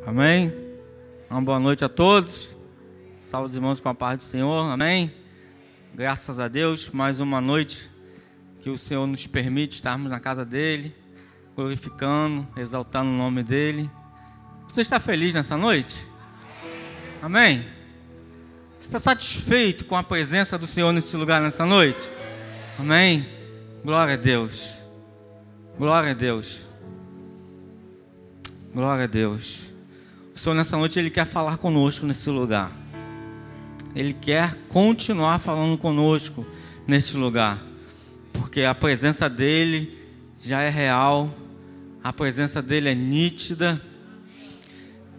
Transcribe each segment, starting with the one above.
Amém? Uma boa noite a todos. Salve os irmãos com a paz do Senhor. Amém? Graças a Deus, mais uma noite que o Senhor nos permite estarmos na casa dEle, glorificando, exaltando o nome dEle. Você está feliz nessa noite? Amém? Você está satisfeito com a presença do Senhor nesse lugar nessa noite? Amém? Glória a Deus. Glória a Deus. Glória a Deus. O Senhor nessa noite Ele quer falar conosco nesse lugar. Ele quer continuar falando conosco nesse lugar. Porque a presença dEle já é real. A presença dEle é nítida.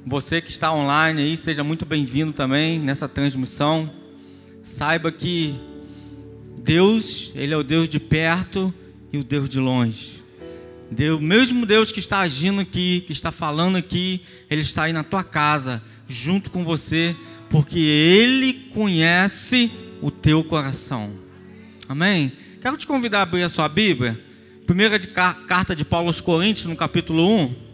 Você que está online aí, seja muito bem-vindo também nessa transmissão. Saiba que Deus, Ele é o Deus de perto e o Deus de longe. Deus, mesmo Deus que está agindo aqui, que está falando aqui, Ele está aí na tua casa, junto com você, porque Ele conhece o teu coração. Amém? Quero te convidar a abrir a sua Bíblia. Primeira carta de Paulo aos Coríntios, no capítulo 1.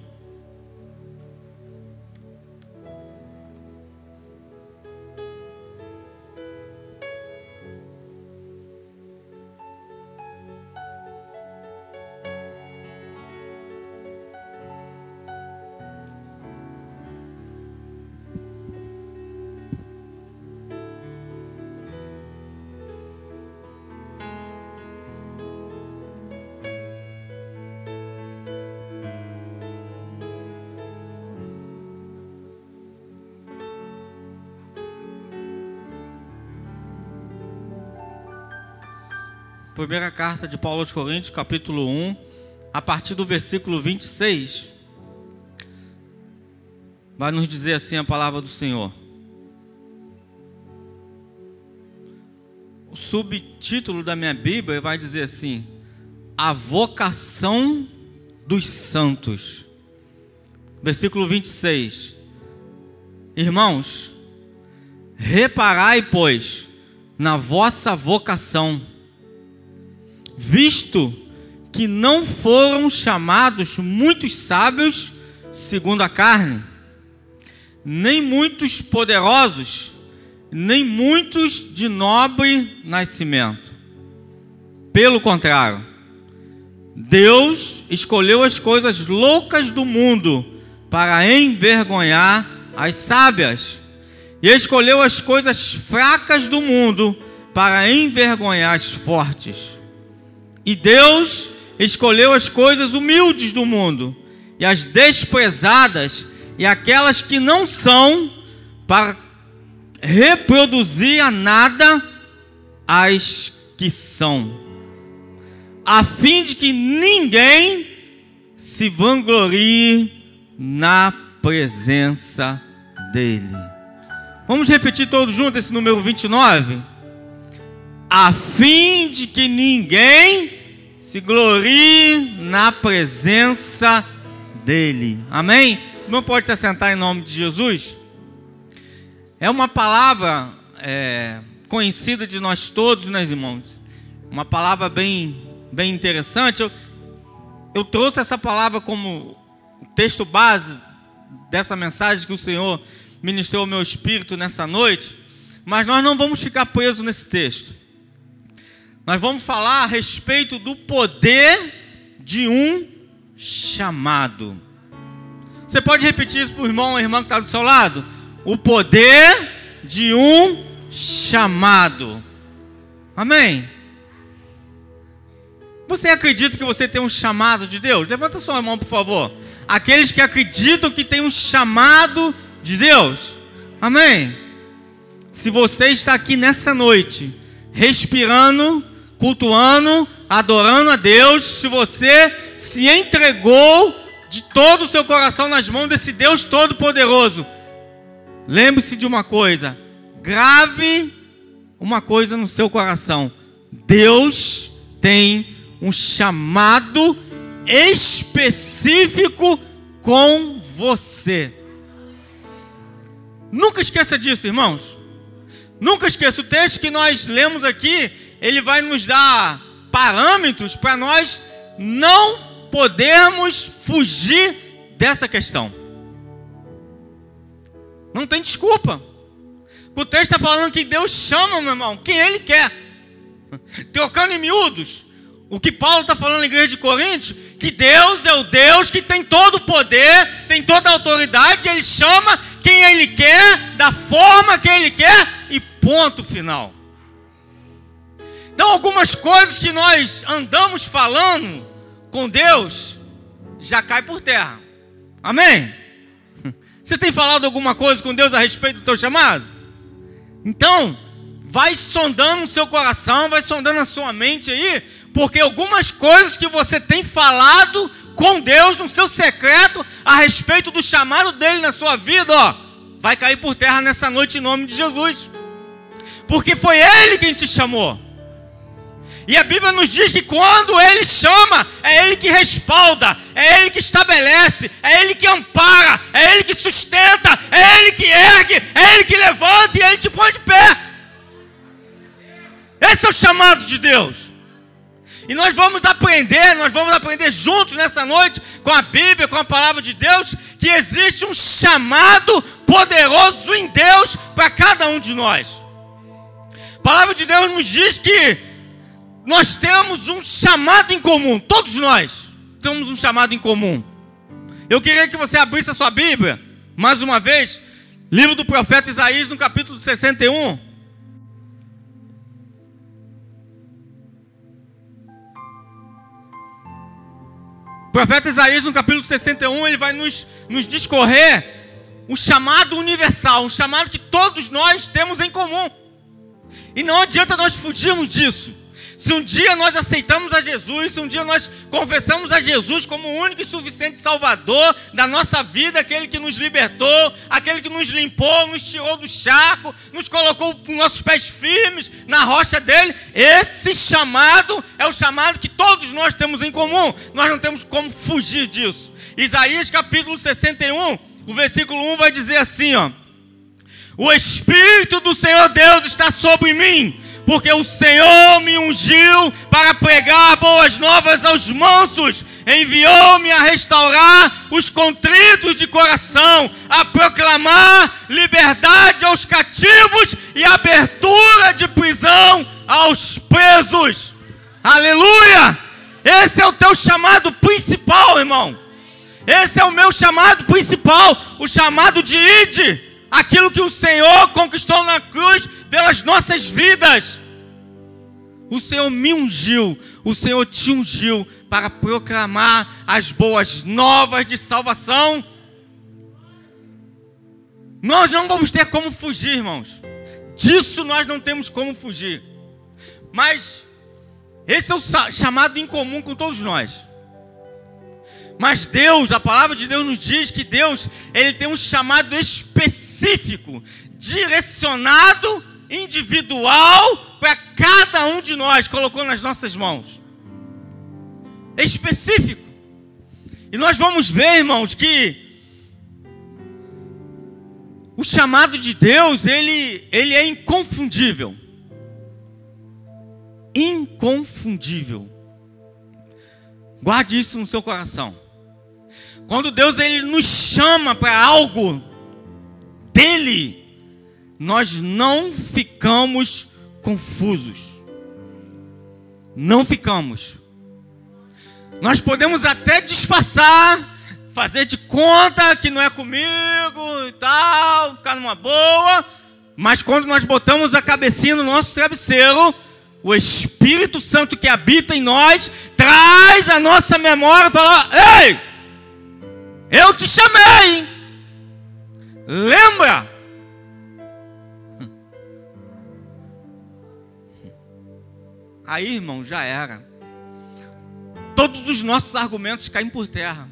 Primeira carta de Paulo aos Coríntios, capítulo 1, a partir do versículo 26, vai nos dizer assim a palavra do Senhor. O subtítulo da minha Bíblia vai dizer assim: a vocação dos santos. Versículo 26. Irmãos, reparai, pois, na vossa vocação, visto que não foram chamados muitos sábios segundo a carne, nem muitos poderosos, nem muitos de nobre nascimento. Pelo contrário, Deus escolheu as coisas loucas do mundo para envergonhar as sábias, e escolheu as coisas fracas do mundo para envergonhar as fortes. E Deus escolheu as coisas humildes do mundo, e as desprezadas, e aquelas que não são, para reproduzir a nada as que são, a fim de que ninguém se vanglorie na presença dEle. Vamos repetir todos juntos esse número 29? A fim de que ninguém se glorie na presença dEle. Amém? Não pode se assentar em nome de Jesus? É uma palavra conhecida de nós todos, né, irmãos? Uma palavra bem interessante. Eu trouxe essa palavra como texto base dessa mensagem que o Senhor ministrou ao meu espírito nessa noite. Mas nós não vamos ficar presos nesse texto. Nós vamos falar a respeito do poder de um chamado. Você pode repetir isso para o irmão ou irmã que está do seu lado? O poder de um chamado. Amém? Você acredita que você tem um chamado de Deus? Levanta sua mão, por favor. Aqueles que acreditam que tem um chamado de Deus. Amém? Se você está aqui nessa noite, respirando, cultuando, adorando a Deus, se você se entregou de todo o seu coração nas mãos desse Deus Todo-Poderoso, lembre-se de uma coisa, grave uma coisa no seu coração: Deus tem um chamado específico com você. Nunca esqueça disso, irmãos. Nunca esqueça, o texto que nós lemos aqui, ele vai nos dar parâmetros para nós não podermos fugir dessa questão. Não tem desculpa. O texto está falando que Deus chama, meu irmão, quem Ele quer. Trocando em miúdos, o que Paulo está falando na igreja de Coríntios, que Deus é o Deus que tem todo o poder, tem toda a autoridade, Ele chama quem Ele quer, da forma que Ele quer e ponto final. Então algumas coisas que nós andamos falando com Deus, já cai por terra. Amém? Você tem falado alguma coisa com Deus a respeito do teu chamado? Então, vai sondando o seu coração, vai sondando a sua mente aí, porque algumas coisas que você tem falado com Deus no seu secreto a respeito do chamado dele na sua vida, ó, vai cair por terra nessa noite em nome de Jesus. Porque foi Ele quem te chamou. E a Bíblia nos diz que quando Ele chama, é Ele que respalda, é Ele que estabelece, é Ele que ampara, é Ele que sustenta, é Ele que ergue, é Ele que levanta e Ele te põe de pé. Esse é o chamado de Deus. E nós vamos aprender juntos nessa noite, com a Bíblia, com a palavra de Deus, que existe um chamado poderoso em Deus para cada um de nós. A palavra de Deus nos diz que nós temos um chamado em comum. Todos nós temos um chamado em comum. Eu queria que você abrisse a sua Bíblia, mais uma vez, livro do profeta Isaías, no capítulo 61. O profeta Isaías, no capítulo 61, ele vai nos discorrer um chamado universal, um chamado que todos nós temos em comum. E não adianta nós fugirmos disso. Se um dia nós aceitamos a Jesus, se um dia nós confessamos a Jesus como o único e suficiente Salvador da nossa vida, aquele que nos libertou, aquele que nos limpou, nos tirou do charco, nos colocou com nossos pés firmes na rocha dele, esse chamado é o chamado que todos nós temos em comum. Nós não temos como fugir disso. Isaías capítulo 61, o versículo 1 vai dizer assim, ó: o Espírito do Senhor Deus está sobre mim, porque o Senhor me ungiu para pregar boas novas aos mansos, enviou-me a restaurar os contritos de coração, a proclamar liberdade aos cativos e abertura de prisão aos presos. Aleluia! Esse é o teu chamado principal, irmão. Esse é o meu chamado principal, o chamado de ide, aquilo que o Senhor conquistou na cruz pelas nossas vidas. O Senhor me ungiu, o Senhor te ungiu para proclamar as boas novas de salvação. Nós não vamos ter como fugir, irmãos. Disso nós não temos como fugir. Mas esse é o chamado em comum com todos nós. Mas Deus, a palavra de Deus nos diz que Deus, Ele tem um chamado específico, direcionado, individual, para cada um de nós, colocou nas nossas mãos. Específico. E nós vamos ver, irmãos, que o chamado de Deus, ele é inconfundível. Inconfundível. Guarde isso no seu coração. Quando Deus ele nos chama para algo dele, nós não ficamos confusos. Não ficamos. Nós podemos até disfarçar, fazer de conta que não é comigo e tal, ficar numa boa, mas quando nós botamos a cabecinha no nosso travesseiro, o Espírito Santo que habita em nós traz a nossa memória e fala: ei, eu te chamei, hein? Lembra? Aí, irmão, já era. Todos os nossos argumentos caem por terra.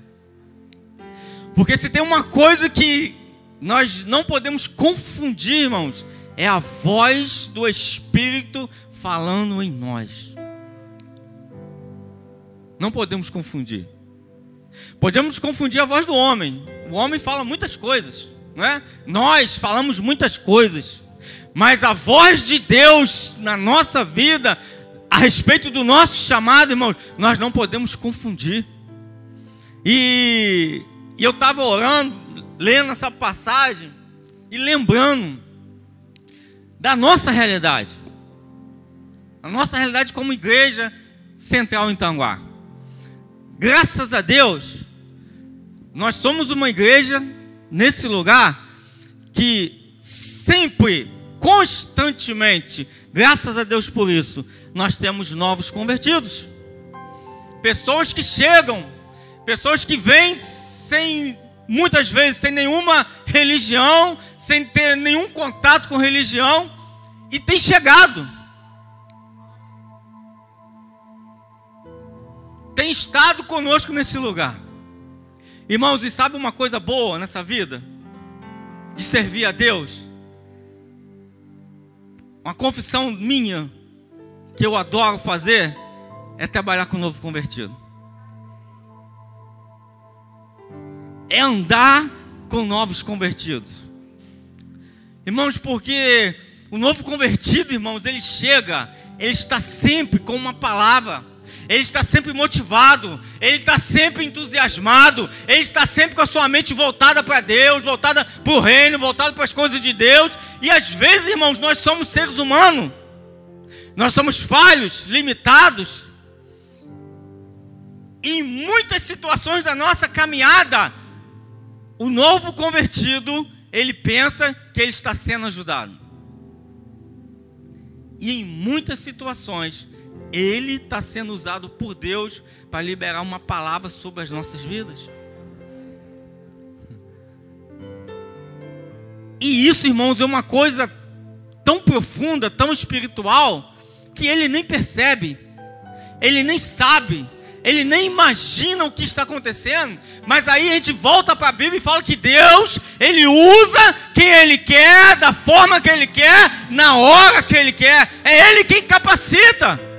Porque se tem uma coisa que nós não podemos confundir, irmãos, é a voz do Espírito falando em nós. Não podemos confundir. Podemos confundir a voz do homem. O homem fala muitas coisas, não é? Nós falamos muitas coisas. Mas a voz de Deus na nossa vida, a respeito do nosso chamado, irmãos, nós não podemos confundir. E eu estava orando, lendo essa passagem, e lembrando da nossa realidade. A nossa realidade como igreja central em Tanguá. Graças a Deus, nós somos uma igreja nesse lugar que sempre, constantemente, graças a Deus por isso, nós temos novos convertidos. Pessoas que chegam, pessoas que vêm muitas vezes sem nenhuma religião, sem ter nenhum contato com religião, e tem chegado. Tem estado conosco nesse lugar. Irmãos, e sabe uma coisa boa nessa vida? De servir a Deus? Uma confissão minha, que eu adoro fazer, é trabalhar com o novo convertido. É andar com novos convertidos. Irmãos, porque o novo convertido, irmãos, ele chega, ele está sempre com uma palavra. Ele está sempre motivado, ele está sempre entusiasmado, ele está sempre com a sua mente voltada para Deus, voltada para o reino, voltada para as coisas de Deus. E às vezes, irmãos, nós somos seres humanos, nós somos falhos, limitados. E em muitas situações da nossa caminhada, o novo convertido, ele pensa que ele está sendo ajudado. E em muitas situações, ele está sendo usado por Deus para liberar uma palavra sobre as nossas vidas. E isso, irmãos, é uma coisa tão profunda, tão espiritual, que ele nem percebe, ele nem sabe, ele nem imagina o que está acontecendo. Mas aí a gente volta para a Bíblia e fala que Deus, ele usa quem ele quer, da forma que ele quer, na hora que ele quer. É ele quem capacita.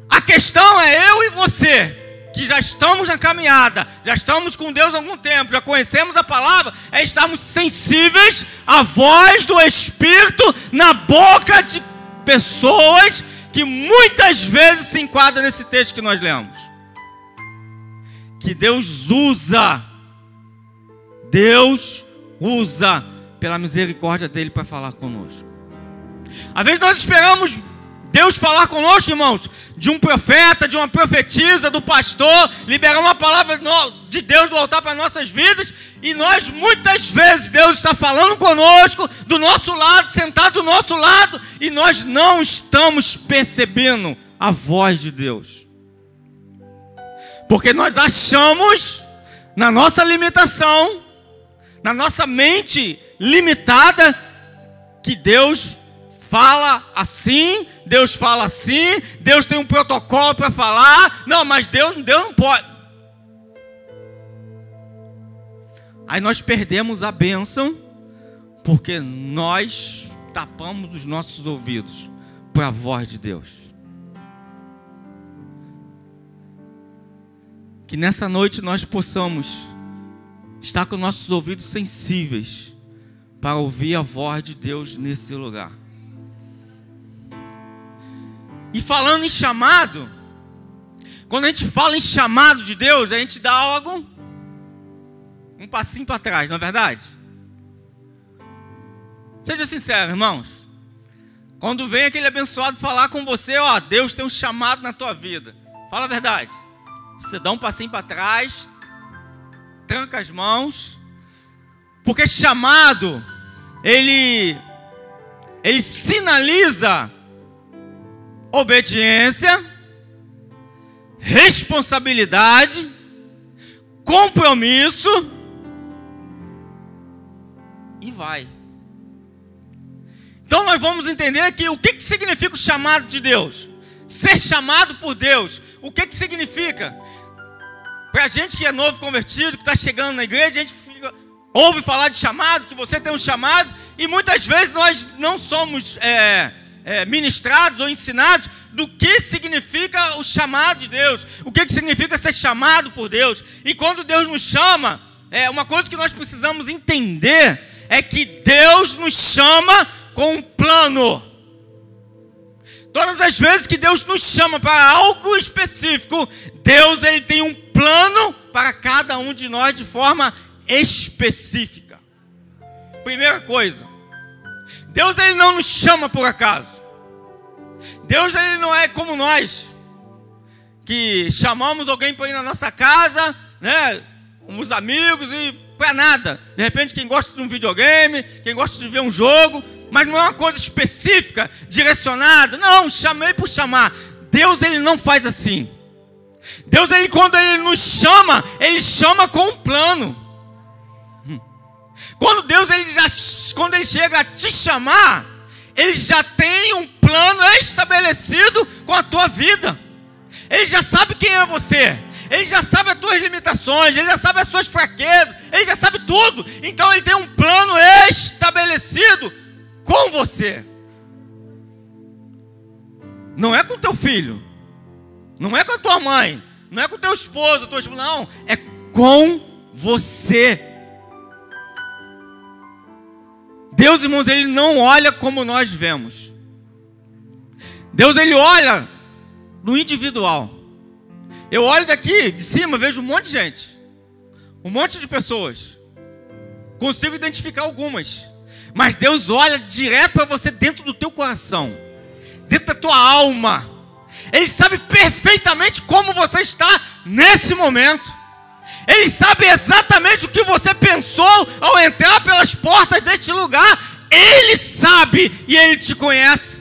A questão é eu e você, que já estamos na caminhada, já estamos com Deus há algum tempo, já conhecemos a palavra, é estarmos sensíveis à voz do Espírito na boca de pessoas que muitas vezes se enquadram nesse texto que nós lemos. Que Deus usa pela misericórdia dele para falar conosco. Às vezes nós esperamos Deus falar conosco, irmãos, de um profeta, de uma profetisa, do pastor, liberar uma palavra de Deus do altar para nossas vidas, e nós muitas vezes, Deus está falando conosco, do nosso lado, sentado do nosso lado, e nós não estamos percebendo a voz de Deus. Porque nós achamos, na nossa limitação, na nossa mente limitada, que Deus fala assim, Deus fala assim, Deus tem um protocolo para falar. Não, mas Deus não pode. Aí nós perdemos a bênção, porque nós tapamos os nossos ouvidos para a voz de Deus. Que nessa noite nós possamos estar com nossos ouvidos sensíveis para ouvir a voz de Deus nesse lugar. E falando em chamado, quando a gente fala em chamado de Deus, a gente dá algo, um passinho para trás, não é verdade? Seja sincero, irmãos. Quando vem aquele abençoado falar com você, ó, Deus tem um chamado na tua vida. Fala a verdade. Você dá um passinho para trás, tranca as mãos, porque chamado, ele sinaliza obediência, responsabilidade, compromisso e vai. Então nós vamos entender que o que significa o chamado de Deus? Ser chamado por Deus, o que significa? Para a gente que é novo convertido, que está chegando na igreja, a gente ouve falar de chamado, que você tem um chamado, e muitas vezes nós não somos ministrados ou ensinados do que significa o chamado de Deus, o que significa ser chamado por Deus. E quando Deus nos chama, uma coisa que nós precisamos entender é que Deus nos chama com um plano. Todas as vezes que Deus nos chama para algo específico, Deus ele tem um plano para cada um de nós de forma específica. Primeira coisa, Deus ele não nos chama por acaso. Deus ele não é como nós, que chamamos alguém para ir na nossa casa, né, uns amigos e para nada. De repente quem gosta de um videogame, quem gosta de ver um jogo, mas não é uma coisa específica, direcionada. Não, chamei por chamar. Deus ele não faz assim. Deus ele, quando ele nos chama, ele chama com um plano. Quando Deus quando ele chega a te chamar, ele já tem um plano estabelecido com a tua vida. Ele já sabe quem é você. Ele já sabe as tuas limitações, ele já sabe as suas fraquezas, ele já sabe tudo. Então ele tem um plano estabelecido com você. Não é com teu filho, não é com a tua mãe, não é com teu esposo, tua esposa, não, é com você. Deus, irmãos, ele não olha como nós vemos. Deus, ele olha no individual. Eu olho daqui de cima, vejo um monte de gente, um monte de pessoas, consigo identificar algumas, mas Deus olha direto para você, dentro do teu coração, dentro da tua alma. Ele sabe perfeitamente como você está nesse momento. Ele sabe exatamente o que você pensou ao entrar pelas portas deste lugar. Ele sabe e ele te conhece.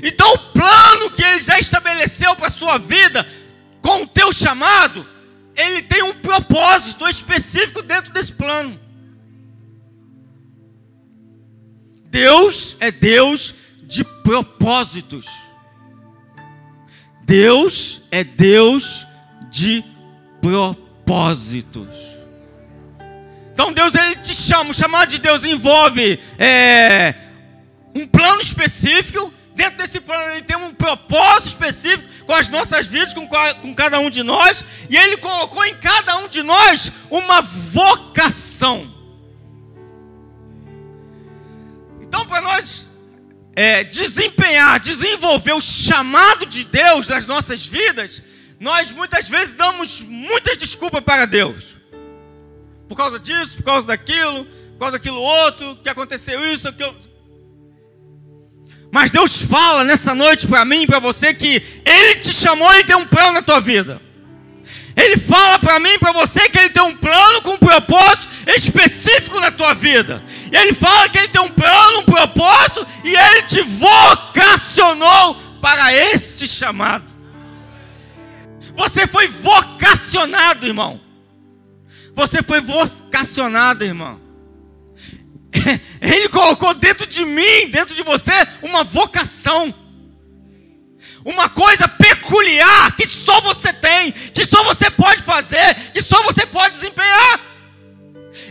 Então o plano que ele já estabeleceu para a sua vida, com o teu chamado, ele tem um propósito específico dentro desse plano. Deus é Deus de propósitos. Deus é Deus de propósitos. Então Deus ele te chama. O chamado de Deus envolve um plano específico. Dentro desse plano ele tem um propósito específico com as nossas vidas, com cada um de nós. E ele colocou em cada um de nós uma vocação. Então para nós desenvolver o chamado de Deus nas nossas vidas, nós muitas vezes damos muitas desculpas para Deus. Por causa disso, por causa daquilo outro, que aconteceu isso, aquilo. Mas Deus fala nessa noite para mim e para você que Ele te chamou e tem um plano na tua vida. Ele fala para mim e para você que Ele tem um plano com um propósito específico na tua vida. E Ele fala que Ele tem um plano, um propósito, e Ele te vocacionou para este chamado. Você foi vocacionado, irmão. Você foi vocacionado, irmão. Ele colocou dentro de mim, dentro de você, uma vocação. Uma coisa peculiar que só você tem, que só você pode fazer, que só você pode desempenhar.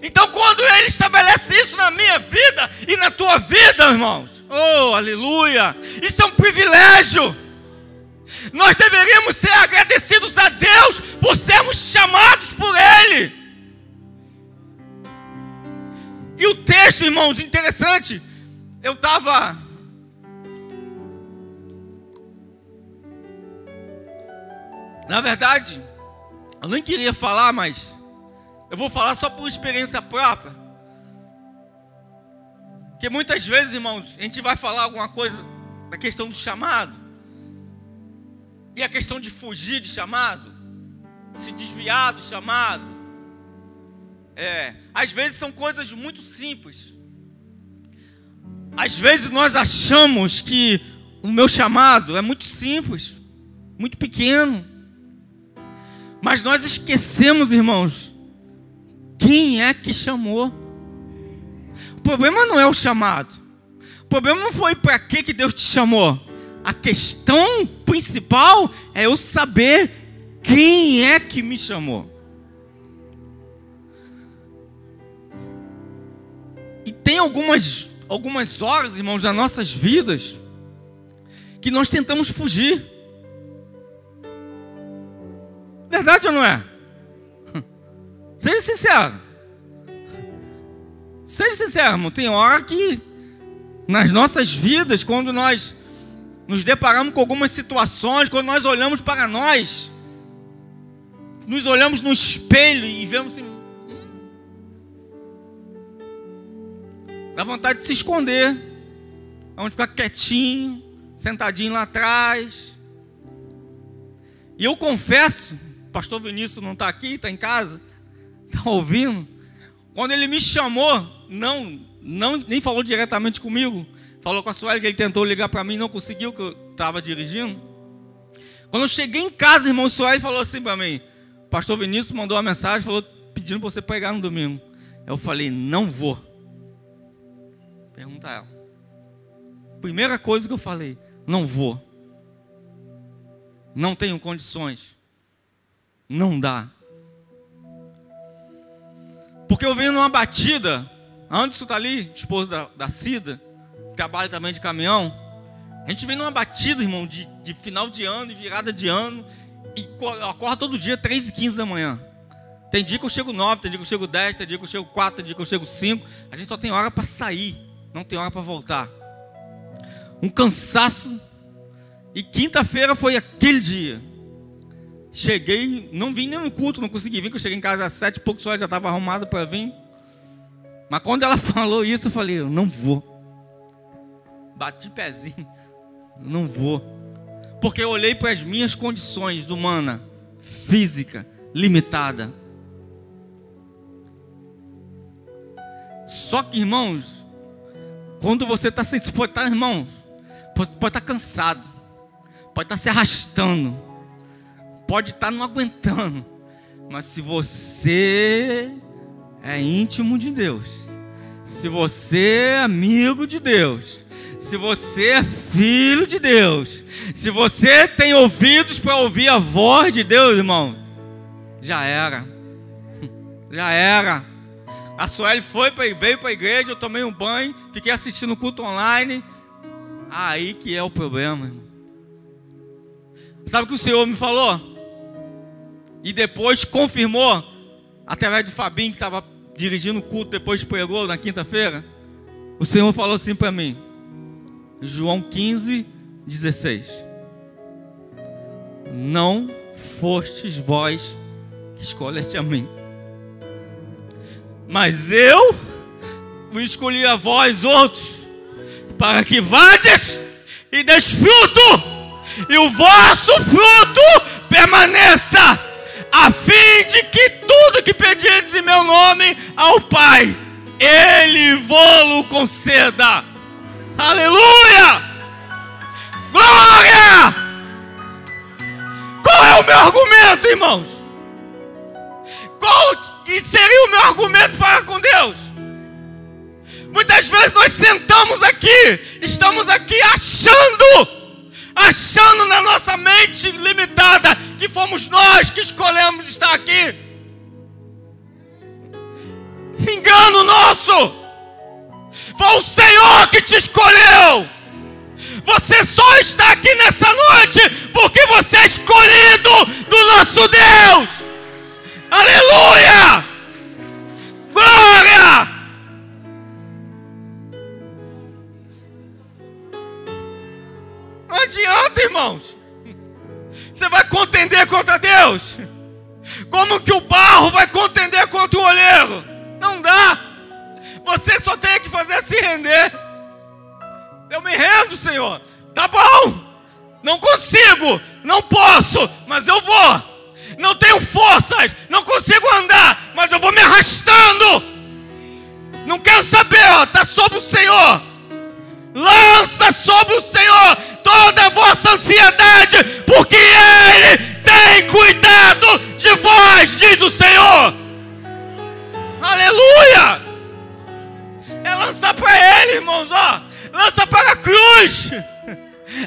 Então quando Ele estabelece isso na minha vida e na tua vida, irmãos, oh, aleluia, isso é um privilégio. Nós deveríamos ser agradecidos a Deus por sermos chamados por Ele. E o texto, irmãos, interessante. Eu estava... Na verdade, eu nem queria falar, mas eu vou falar só por experiência própria. Porque muitas vezes, irmãos, a gente vai falar alguma coisa da questão do chamado. E a questão de fugir de chamado, se desviar do chamado. Às vezes são coisas muito simples. Às vezes nós achamos que o meu chamado é muito simples, muito pequeno. Mas nós esquecemos, irmãos, quem é que chamou. O problema não é o chamado. O problema não foi para que Deus te chamou. A questão principal é eu saber quem é que me chamou. E tem algumas horas, irmãos, das nossas vidas que nós tentamos fugir. Verdade ou não é? Seja sincero. Seja sincero, irmão. Tem hora que nas nossas vidas, quando nós nos deparamos com algumas situações, quando nós olhamos para nós, nos olhamos no espelho e vemos assim, Dá vontade de se esconder. Vamos ficar quietinho, sentadinho lá atrás. E eu confesso, o pastor Vinícius não está aqui, está em casa, está ouvindo. Quando ele me chamou, nem falou diretamente comigo, falou com a Sueli que ele tentou ligar para mim, não conseguiu, que eu estava dirigindo. Quando eu cheguei em casa, irmão, o Sueli falou assim para mim, o pastor Vinícius mandou uma mensagem, falou, pedindo para você pregar no domingo. Eu falei, não vou. Pergunta a ela. Primeira coisa que eu falei, não vou. Não tenho condições. Não dá. Porque eu venho numa batida. Anderson está ali, esposo da Cida, trabalha também de caminhão. A gente vem numa batida, irmão, de final de ano e virada de ano. E acorda todo dia 3h15 da manhã. Tem dia que eu chego 9, tem dia que eu chego 10, tem dia que eu chego 4, tem dia que eu chego 5. A gente só tem hora para sair, não tem hora para voltar. Um cansaço. E quinta-feira foi aquele dia. Cheguei, não vim nem no culto, não consegui vir, que eu cheguei em casa às 7 e pouco, só já estava arrumado para vir. Mas quando ela falou isso, eu falei, eu não vou. Bati pezinho, não vou. Porque eu olhei para as minhas condições humana, física, limitada. Só que, irmãos, quando você está sem, pode estar, irmãos, pode estar cansado, pode estar se arrastando, pode estar não aguentando, mas se você é íntimo de Deus, se você é amigo de Deus, se você é filho de Deus, se você tem ouvidos para ouvir a voz de Deus, irmão, já era. Já era. A Sueli veio para a igreja, eu tomei um banho, fiquei assistindo o culto online. Aí que é o problema, irmão. Sabe o que o Senhor me falou? E depois confirmou, através do Fabinho, que estava dirigindo o culto, depois pregou na quinta-feira. O Senhor falou assim para mim, João 15:16. Não fostes vós que escolheste a mim, mas eu vos escolhi a vós outros, para que vades e deis fruto, e o vosso fruto permaneça, a fim de que tudo que pedirdes em meu nome ao Pai, Ele vô-lo conceda. Aleluia! Glória! Qual é o meu argumento, irmãos? Qual seria o meu argumento para com Deus? Muitas vezes nós sentamos aqui, estamos aqui achando na nossa mente limitada que fomos nós que escolhemos estar aqui. Engano nosso. Foi o Senhor que te escolheu. Você só está aqui nessa noite porque você é escolhido do nosso Deus. Aleluia! Glória! Não adianta, irmãos. Você vai contender contra Deus? Como que o barro vai contender contra o olheiro? Não dá. Você só tem que fazer se render. Eu me rendo, Senhor. Tá bom. Não consigo, não posso, mas eu vou. Não tenho forças, não consigo andar, mas eu vou me arrastando. Não quero saber, está sobre o Senhor. Lança sobre o Senhor toda a vossa ansiedade, porque Ele tem cuidado de vós, diz o Senhor. Aleluia! É lançar para Ele, irmãos, lança para a cruz.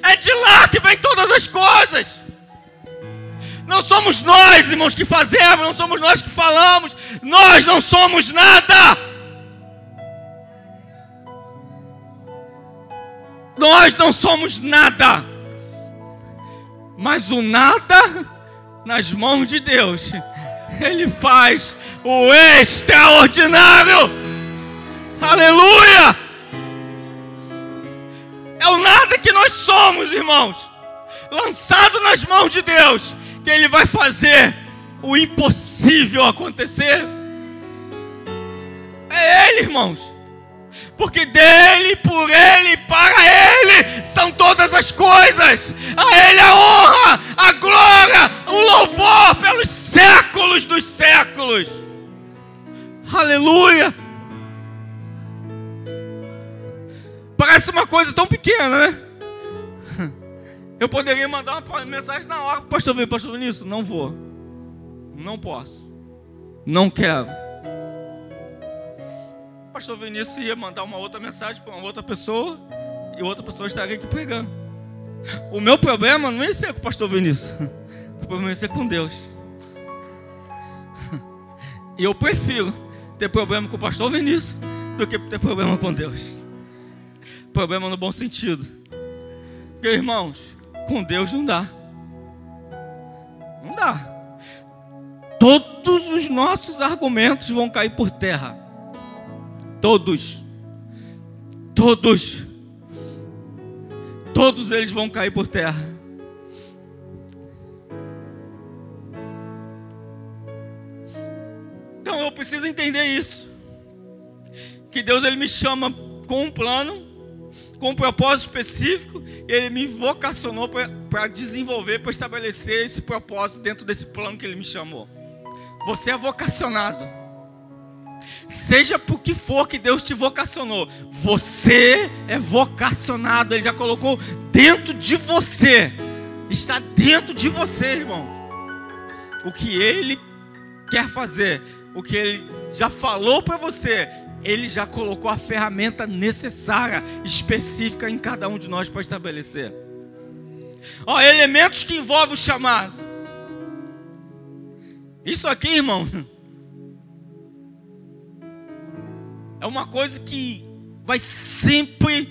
É de lá que vem todas as coisas. Não somos nós, irmãos, que fazemos, não somos nós que falamos, nós não somos nada. Nós não somos nada. Mas o nada nas mãos de Deus, Ele faz o extraordinário. Aleluia! É o nada que nós somos, irmãos, lançado nas mãos de Deus, que Ele vai fazer o impossível acontecer. É Ele, irmãos. Porque dele, por ele, para ele são todas as coisas. A ele a honra, a glória, o louvor pelos séculos dos séculos. Aleluia. Parece uma coisa tão pequena, né? Eu poderia mandar uma mensagem na hora. Pastor Vinícius, não vou. Não posso. Não quero. Pastor Vinícius ia mandar uma outra mensagem para uma outra pessoa e outra pessoa estaria aqui pregando. O meu problema não ia ser com o pastor Vinícius. O problema ia ser com Deus. E eu prefiro ter problema com o pastor Vinícius do que ter problema com Deus. Problema no bom sentido. Porque, irmãos, com Deus não dá. Não dá. Todos os nossos argumentos vão cair por terra. Todos eles vão cair por terra. Então eu preciso entender isso. Que Deus ele me chama com um plano, com um propósito específico, e ele me vocacionou para desenvolver, para estabelecer esse propósito dentro desse plano que ele me chamou. Você é vocacionado. Seja por que for que Deus te vocacionou, você é vocacionado. Ele já colocou dentro de você. Está dentro de você, irmão. O que Ele quer fazer, o que Ele já falou para você, Ele já colocou a ferramenta necessária, específica em cada um de nós para estabelecer. Elementos que envolvem o chamado. Isso aqui, irmão, é uma coisa que vai sempre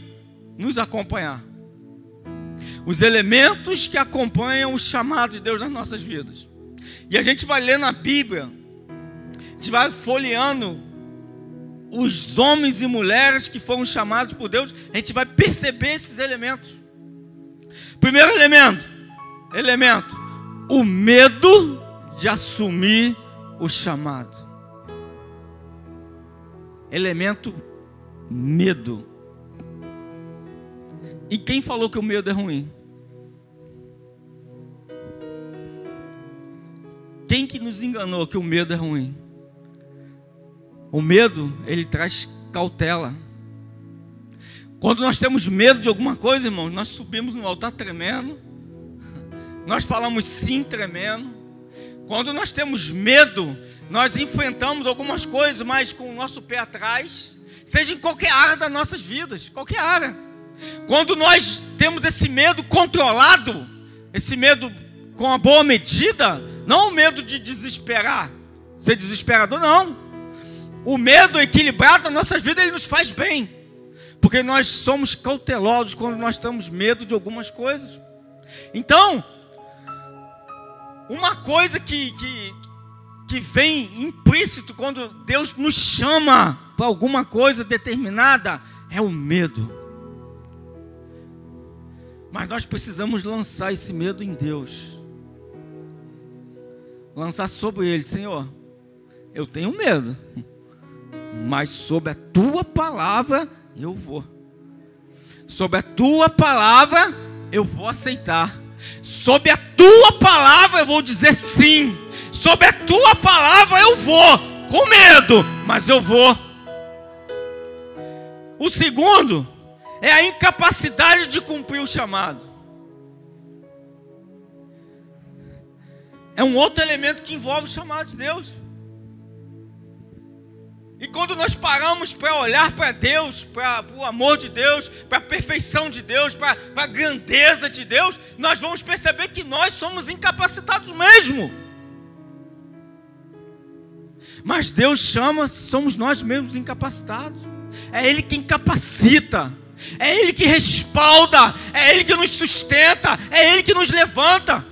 nos acompanhar. Os elementos que acompanham o chamado de Deus nas nossas vidas. E a gente vai ler na Bíblia, a gente vai folheando os homens e mulheres que foram chamados por Deus, a gente vai perceber esses elementos. Primeiro elemento, o medo de assumir o chamado. Elemento, medo. E quem falou que o medo é ruim? Quem que nos enganou que o medo é ruim? O medo, ele traz cautela. Quando nós temos medo de alguma coisa, irmão, nós subimos no altar tremendo. Nós falamos sim tremendo. Quando nós temos medo, nós enfrentamos algumas coisas, mas com o nosso pé atrás, seja em qualquer área das nossas vidas, qualquer área. Quando nós temos esse medo controlado, esse medo com a boa medida, não o medo de desesperar, ser desesperador, não. O medo equilibrado nas nossas vidas, ele nos faz bem, porque nós somos cautelosos quando nós temos medo de algumas coisas. Então, uma coisa que vem implícito quando Deus nos chama para alguma coisa determinada é o medo. Mas nós precisamos lançar esse medo em Deus. Lançar sobre Ele. Senhor, eu tenho medo, mas sobre a Tua palavra eu vou. Sobre a Tua palavra eu vou aceitar. Sobre a Tua palavra eu vou dizer sim. Sobre a Tua palavra eu vou, com medo, mas eu vou. O segundo é a incapacidade de cumprir o chamado. É um outro elemento que envolve o chamado de Deus. E quando nós paramos para olhar para Deus, para o amor de Deus, para a perfeição de Deus, para a grandeza de Deus, nós vamos perceber que nós somos incapacitados mesmo. Mas Deus chama, somos nós mesmos incapacitados. É Ele quem capacita, é Ele que respalda, é Ele que nos sustenta, é Ele que nos levanta.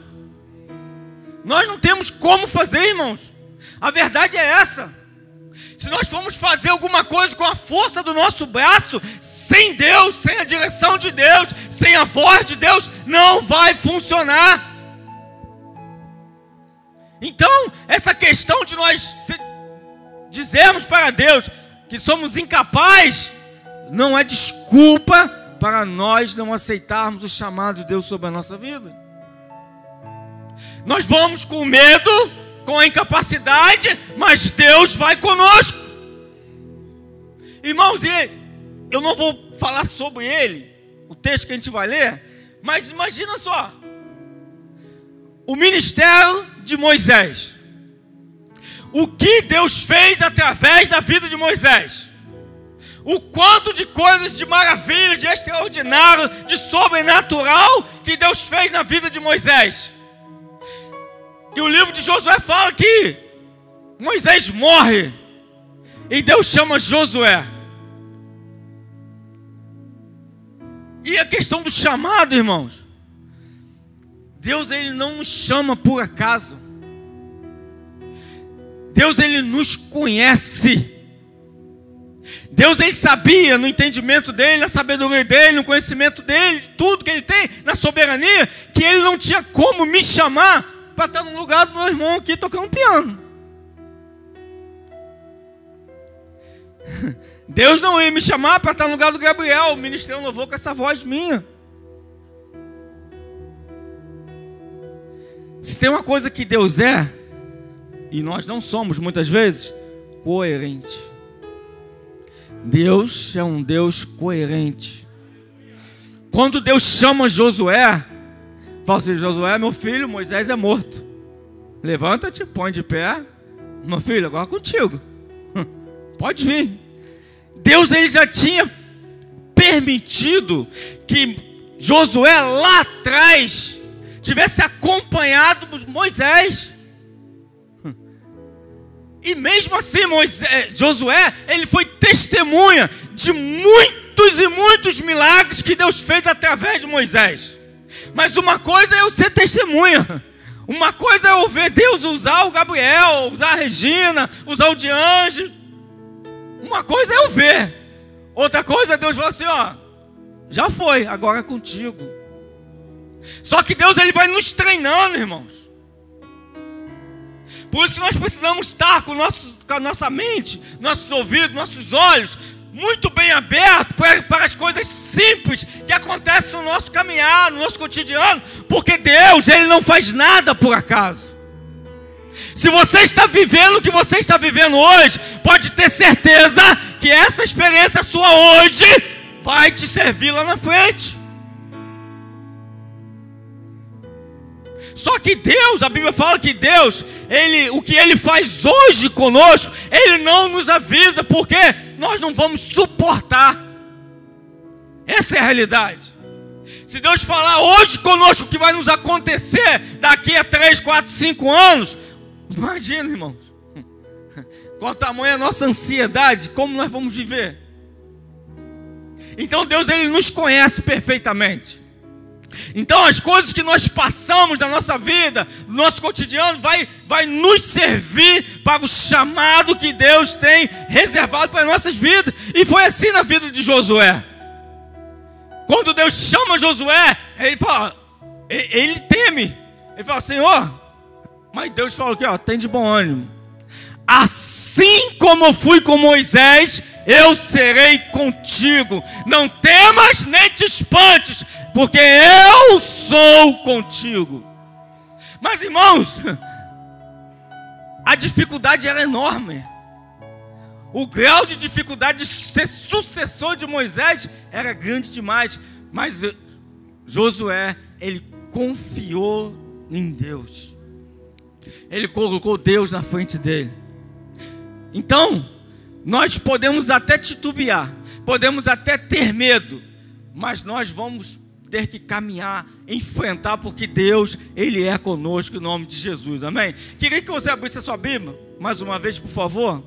Nós não temos como fazer, irmãos. A verdade é essa. Se nós formos fazer alguma coisa com a força do nosso braço, sem Deus, sem a direção de Deus, sem a voz de Deus, não vai funcionar. Então, essa questão de nós dizermos para Deus que somos incapazes, não é desculpa para nós não aceitarmos o chamado de Deus sobre a nossa vida. Nós vamos com medo, com a incapacidade, mas Deus vai conosco. Irmãos, eu não vou falar sobre ele, o texto que a gente vai ler, mas imagina só, o ministério de Moisés. O que Deus fez através da vida de Moisés. O quanto de coisas de maravilha, de extraordinário, de sobrenatural que Deus fez na vida de Moisés. E o livro de Josué fala que Moisés morre e Deus chama Josué. E a questão do chamado, irmãos. Deus, ele não nos chama por acaso. Deus, ele nos conhece. Deus, ele sabia no entendimento dele, na sabedoria dele, no conhecimento dele, tudo que ele tem, na soberania, que ele não tinha como me chamar para estar no lugar do meu irmão aqui tocando piano. Deus não ia me chamar para estar no lugar do Gabriel, ministrando louvor com essa voz minha. Se tem uma coisa que Deus é, e nós não somos muitas vezes, coerente. Deus é um Deus coerente. Quando Deus chama Josué, fala assim: Josué, meu filho, Moisés é morto. Levanta-te, põe de pé. Meu filho, agora é contigo. Pode vir. Deus, ele já tinha permitido que Josué lá atrás tivesse acompanhado Moisés. E mesmo assim, Josué, ele foi testemunha de muitos e muitos milagres que Deus fez através de Moisés. Mas uma coisa é eu ser testemunha. Uma coisa é eu ver Deus usar o Gabriel, usar a Regina, usar o Diange. Uma coisa é eu ver. Outra coisa é Deus falar assim: ó, já foi, agora é contigo. Só que Deus, ele vai nos treinando, irmãos. Por isso que nós precisamos estar com a nossa mente, nossos ouvidos, nossos olhos muito bem abertos para as coisas simples que acontecem no nosso caminhar, no nosso cotidiano. Porque Deus, ele não faz nada por acaso. Se você está vivendo o que você está vivendo hoje, pode ter certeza que essa experiência sua hoje vai te servir lá na frente. Só que Deus, a Bíblia fala que Deus, o que Ele faz hoje conosco, Ele não nos avisa, porque nós não vamos suportar. Essa é a realidade. Se Deus falar hoje conosco o que vai nos acontecer daqui a 3, 4, 5 anos, imagina, irmãos, qual tamanho é a nossa ansiedade, como nós vamos viver. Então Deus, ele nos conhece perfeitamente. Então as coisas que nós passamos na nossa vida, no nosso cotidiano, vai nos servir para o chamado que Deus tem reservado para as nossas vidas. E foi assim na vida de Josué. Quando Deus chama Josué, ele fala, ele teme. Ele fala: Senhor, mas Deus fala aqui, ó, tem de bom ânimo. Assim como eu fui com Moisés, eu serei contigo. Não temas nem te espantes, porque eu sou contigo. Mas, irmãos, a dificuldade era enorme. O grau de dificuldade de ser sucessor de Moisés era grande demais. Mas Josué, ele confiou em Deus. Ele colocou Deus na frente dele. Então, nós podemos até titubear, podemos até ter medo, mas nós vamos ter que caminhar, enfrentar, porque Deus, ele é conosco em nome de Jesus, amém? Queria que você abrisse a sua Bíblia, mais uma vez, por favor.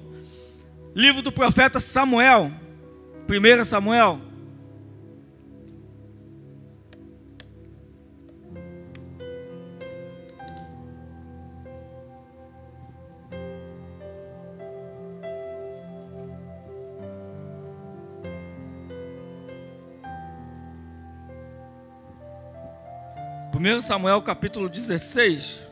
Livro do profeta Samuel, 1 Samuel. Primeiro Samuel capítulo 16.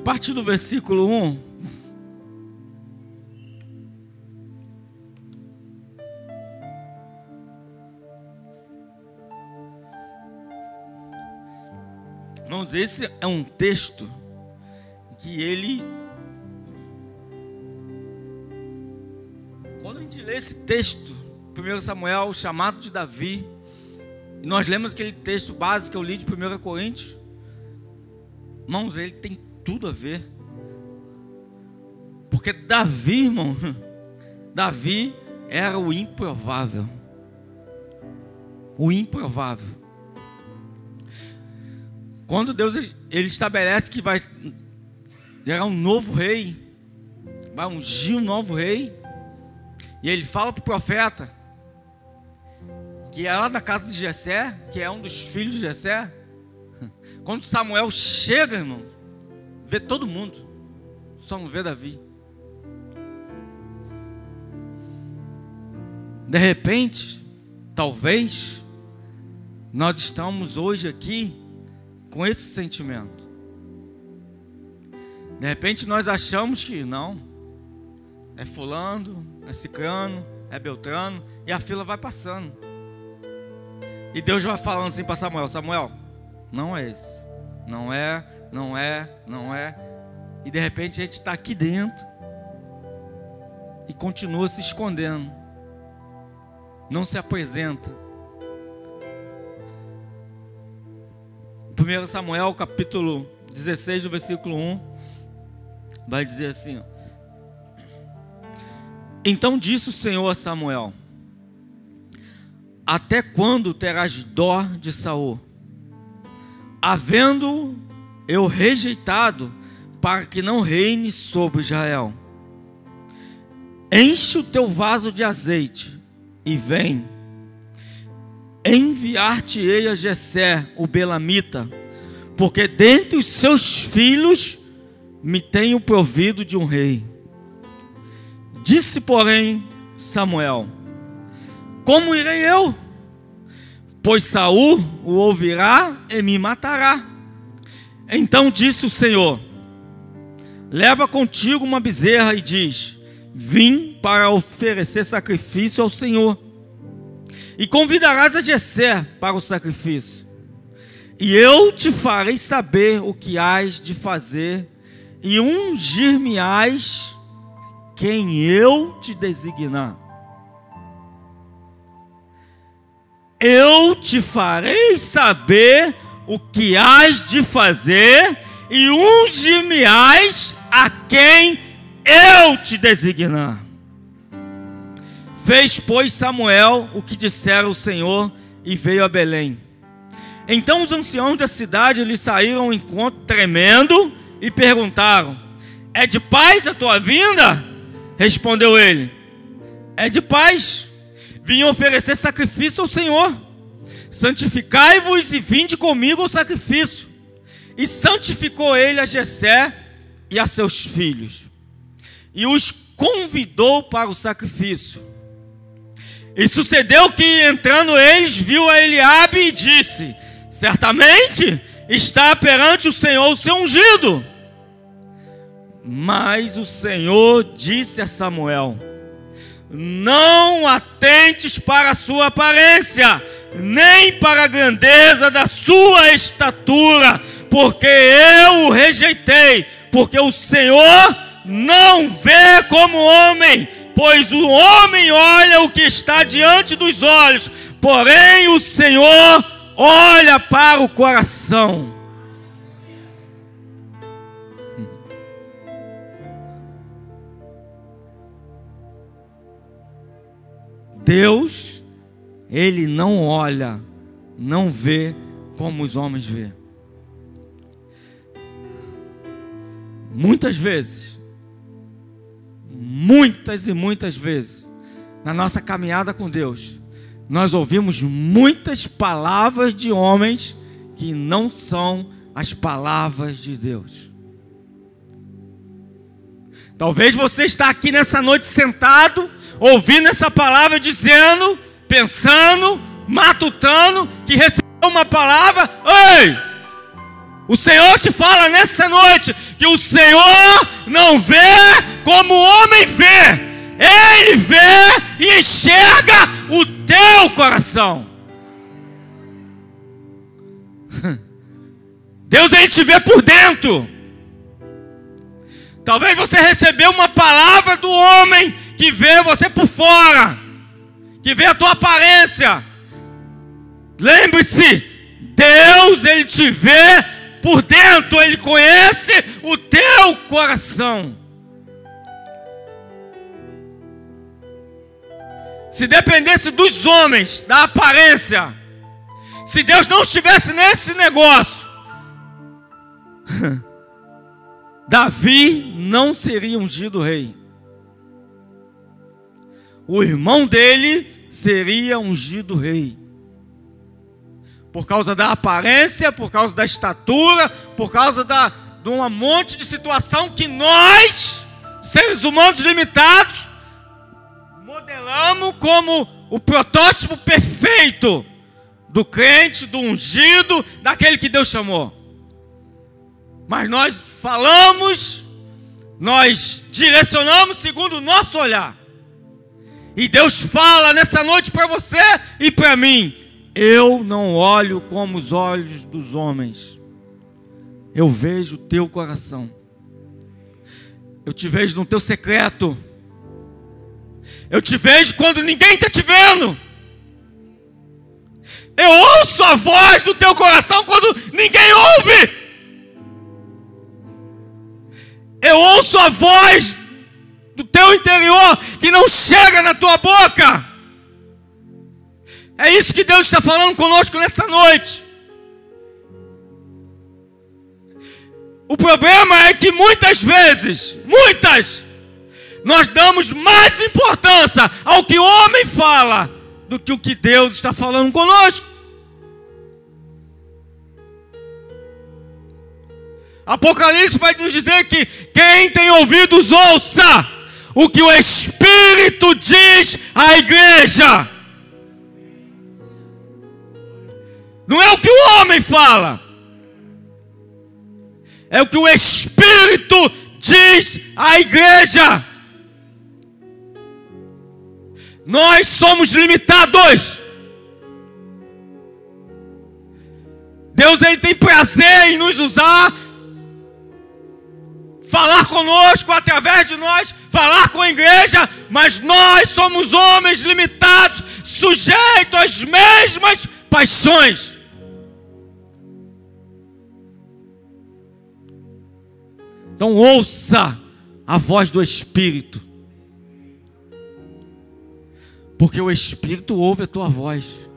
partir do versículo 1. Irmãos, esse é um texto que ele... Quando a gente lê esse texto, 1 Samuel, chamado de Davi, e nós lemos aquele texto básico que eu li de 1 Coríntios, irmãos, ele tem tudo a ver. Porque Davi, irmão, Davi era o improvável. O improvável. Quando Deus ele estabelece que vai gerar um novo rei, vai ungir um novo rei, e ele fala para o profeta, que é lá da casa de Jessé, que é um dos filhos de Jessé. Quando Samuel chega, irmão, vê todo mundo, só não vê Davi. De repente, talvez, nós estamos hoje aqui com esse sentimento. De repente nós achamos que não, é fulano, é cicrano, é beltrano, e a fila vai passando. E Deus vai falando assim para Samuel: Samuel, não é esse, não é. E de repente a gente está aqui dentro e continua se escondendo, não se apresenta. 1 Samuel capítulo 16, do versículo 1, vai dizer assim: Então disse o Senhor a Samuel: Até quando terás dó de Saul, havendo eu rejeitado, para que não reine sobre Israel? Enche o teu vaso de azeite e vem. Enviar-te-ei a Jessé, o belamita, porque dentre os seus filhos me tenho provido de um rei. Disse, porém, Samuel: Como irei eu? Pois Saul o ouvirá e me matará. Então disse o Senhor: Leva contigo uma bezerra e diz: Vim para oferecer sacrifício ao Senhor. E convidarás a Jessé para o sacrifício. E eu te farei saber o que hás de fazer, e ungir-me-ás quem eu te designar. Eu te farei saber o que hás de fazer, e ungir-me-ás a quem eu te designar. Fez, pois, Samuel o que dissera o Senhor, e veio a Belém. Então os anciãos da cidade lhe saíram ao encontro tremendo e perguntaram: É de paz a tua vinda? Respondeu ele: É de paz. Vim oferecer sacrifício ao Senhor. Santificai-vos e vinde comigo ao sacrifício. E santificou ele a Jessé e a seus filhos, e os convidou para o sacrifício. E sucedeu que, entrando eles, viu a Eliabe e disse: Certamente está perante o Senhor o seu ungido. Mas o Senhor disse a Samuel: Não atentes para a sua aparência, nem para a grandeza da sua estatura, porque eu o rejeitei. Porque o Senhor não vê como homem, pois o homem olha o que está diante dos olhos, porém o Senhor olha para o coração. Deus, Ele não olha, não vê como os homens vê. Muitas vezes, muitas e muitas vezes, na nossa caminhada com Deus, nós ouvimos muitas palavras de homens que não são as palavras de Deus. Talvez você está aqui nessa noite sentado, ouvindo essa palavra, dizendo, pensando, matutando, que recebeu uma palavra. Ei! O Senhor te fala nessa noite que o Senhor não vê como o homem vê. Ele vê e enxerga o teu coração. Deus, ele te vê por dentro. Talvez você recebeu uma palavra do homem que vê você por fora, que vê a tua aparência. Lembre-se, Deus, ele te vê por dentro, ele conhece o teu coração. Se dependesse dos homens, da aparência, se Deus não estivesse nesse negócio, Davi não seria ungido rei. O irmão dele seria ungido rei. Por causa da aparência, por causa da estatura, por causa de um monte de situação que nós, seres humanos limitados, modelamos como o protótipo perfeito do crente, do ungido, daquele que Deus chamou. Mas nós falamos, nós direcionamos segundo o nosso olhar. E Deus fala nessa noite para você e para mim: eu não olho como os olhos dos homens. Eu vejo o teu coração. Eu te vejo no teu secreto. Eu te vejo quando ninguém está te vendo. Eu ouço a voz do teu coração quando ninguém ouve. Eu ouço a voz do teu interior que não chega na tua boca. É isso que Deus está falando conosco nessa noite. O problema é que muitas vezes, nós damos mais importância ao que o homem fala do que o que Deus está falando conosco. Apocalipse vai nos dizer que quem tem ouvidos ouça o que o Espírito diz à igreja. Não é o que o homem fala, é o que o Espírito diz à igreja. Nós somos limitados. Deus, ele tem prazer em nos usar, falar conosco através de nós, falar com a igreja, mas nós somos homens limitados, sujeitos às mesmas paixões. Então ouça a voz do Espírito, porque o Espírito ouve a tua voz.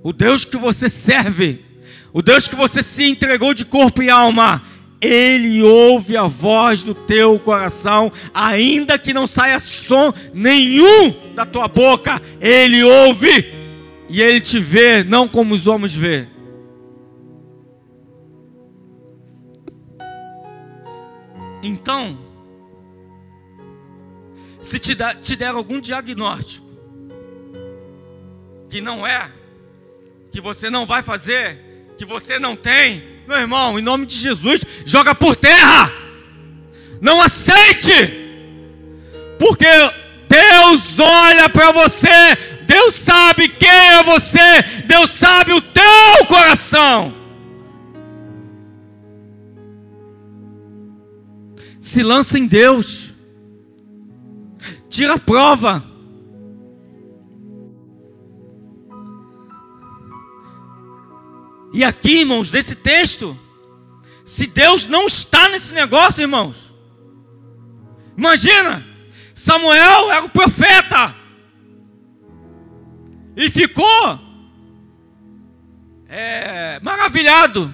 O Deus que você serve, o Deus que você se entregou de corpo e alma, Ele ouve a voz do teu coração, ainda que não saia som nenhum da tua boca, Ele ouve, e Ele te vê, não como os homens vê. Então, se te der algum diagnóstico que não é, que você não vai fazer, que você não tem, meu irmão, em nome de Jesus, joga por terra. Não aceite, porque Deus olha para você, Deus sabe quem é você, Deus sabe o teu coração. Se lança em Deus, tira a prova. E aqui, irmãos, desse texto, se Deus não está nesse negócio, irmãos, imagina, Samuel era o profeta e ficou maravilhado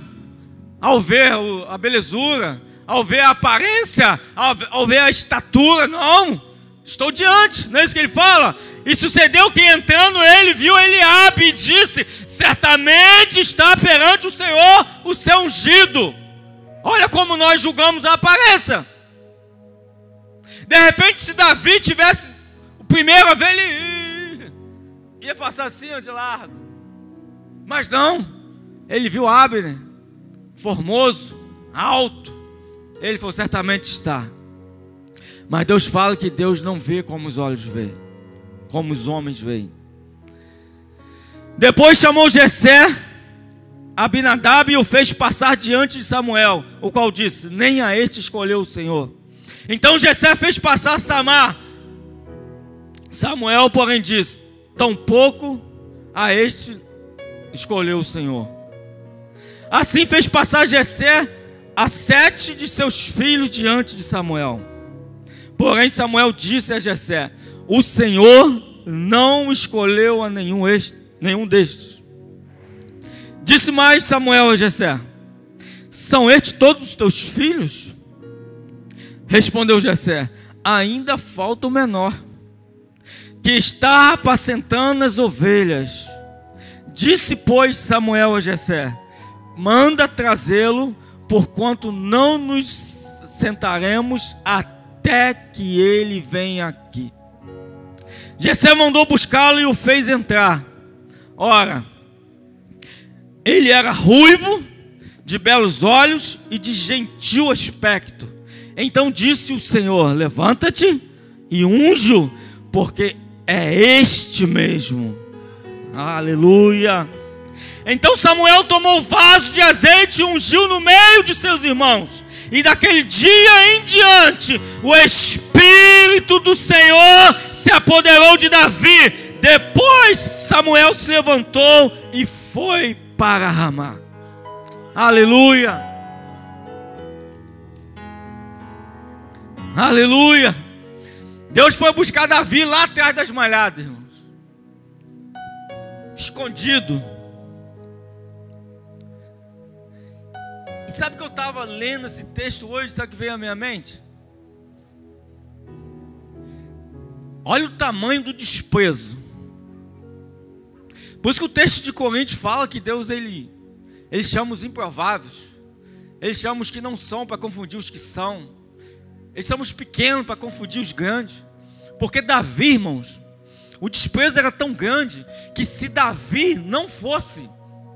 ao ver a belezura, ao ver a aparência, ao ver a estatura. Não, estou diante, não é isso que ele fala? E sucedeu que entrando ele viu Eliabe e disse: certamente está perante o Senhor o seu ungido. Olha como nós julgamos a aparência. De repente, se Davi tivesse o primeiro a ver, ele ia passar assim de largo. Mas não, Ele viu Abner, formoso, alto. Ele falou, certamente está. Mas Deus fala que Deus não vê como os olhos veem, como os homens veem. Depois chamou Jessé, Abinadab, e o fez passar diante de Samuel, o qual disse, nem a este escolheu o Senhor. Então Jessé fez passar Samar. Samuel, porém, disse, tampouco a este escolheu o Senhor. Assim fez passar Jessé a 7 de seus filhos diante de Samuel. Porém Samuel disse a Jessé, o Senhor não escolheu a nenhum destes. Disse mais Samuel a Jessé, são estes todos os teus filhos? Respondeu Jessé, ainda falta o menor, que está apacentando as ovelhas. Disse, pois, Samuel a Jessé, manda trazê-lo, porquanto não nos sentaremos até que ele venha aqui. Jessé mandou buscá-lo e o fez entrar. Ora, ele era ruivo, de belos olhos e de gentil aspecto. Então disse o Senhor, levanta-te e unge-o, porque é este mesmo. Aleluia. Então Samuel tomou o vaso de azeite e ungiu no meio de seus irmãos. E daquele dia em diante, o Espírito do Senhor se apoderou de Davi. Depois Samuel se levantou e foi para Ramá. Aleluia. Aleluia. Deus foi buscar Davi lá atrás das malhadas, irmãos, escondido. E sabe que eu estava lendo esse texto hoje, sabe o que veio à minha mente? Olha o tamanho do desprezo. Por isso que o texto de Coríntios fala que Deus, ele chama os improváveis, ele chama os que não são para confundir os que são, ele chama os pequenos para confundir os grandes. Porque Davi, irmãos, o desprezo era tão grande que se Davi não fosse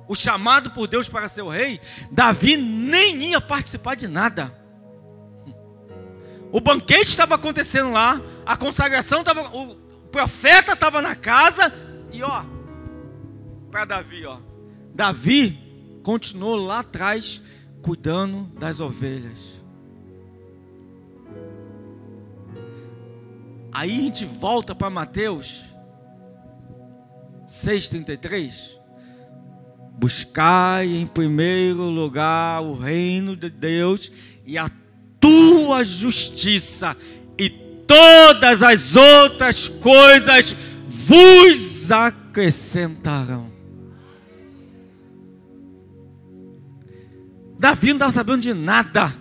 o chamado por Deus para ser o rei, Davi nem ia participar de nada. O banquete estava acontecendo lá, a consagração estava, o profeta estava na casa, e ó, para Davi, ó, Davi continuou lá atrás cuidando das ovelhas. Aí a gente volta para Mateus 6,33. Buscai em primeiro lugar o reino de Deus e a tua justiça, e todas as outras coisas vos acrescentarão. Davi não estava sabendo de nada.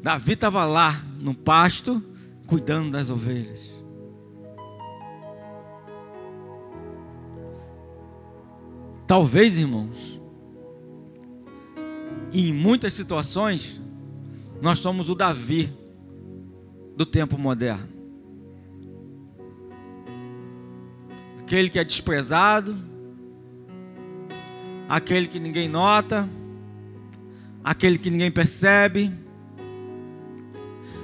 Davi estava lá no pasto, cuidando das ovelhas. Talvez, irmãos, em muitas situações, nós somos o Davi do tempo moderno. Aquele que é desprezado, aquele que ninguém nota, aquele que ninguém percebe,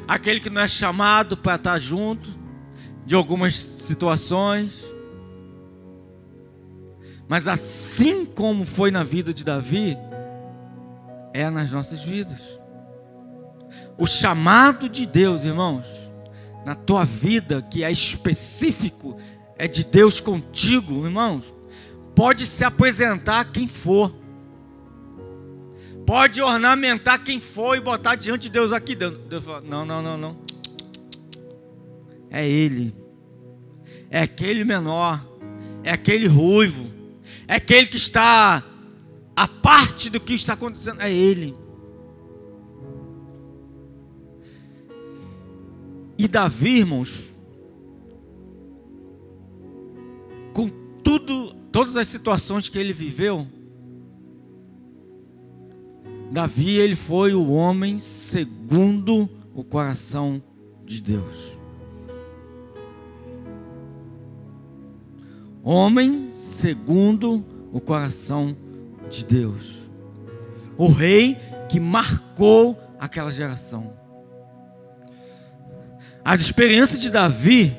aquele que não é chamado para estar junto de algumas situações. Mas assim como foi na vida de Davi, é nas nossas vidas. O chamado de Deus, irmãos, na tua vida, que é específico, é de Deus contigo, irmãos. Pode se apresentar quem for, pode ornamentar quem for e botar diante de Deus aqui. Deus fala, não. É Ele, é aquele menor, é aquele ruivo, é aquele que está a parte do que está acontecendo, é Ele. E Davi, irmãos, com todas as situações que ele viveu, Davi, ele foi o homem segundo o coração de Deus. Homem segundo o coração de Deus. O rei que marcou aquela geração. As experiências de Davi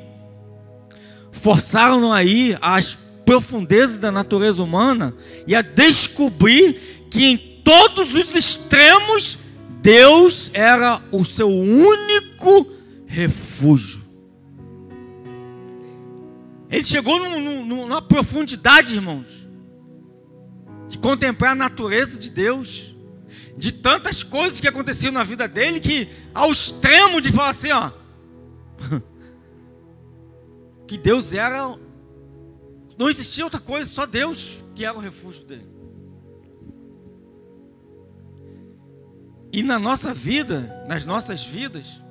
forçaram-no a ir às profundezas da natureza humana e a descobrir que em todos os extremos Deus era o seu único refúgio. Ele chegou numa profundidade, irmãos, de contemplar a natureza de Deus, de tantas coisas que aconteciam na vida dele, que ao extremo de falar assim, ó, que Deus era, não existia outra coisa, só Deus que era o refúgio dele. E na nossa vida, nas nossas vidas,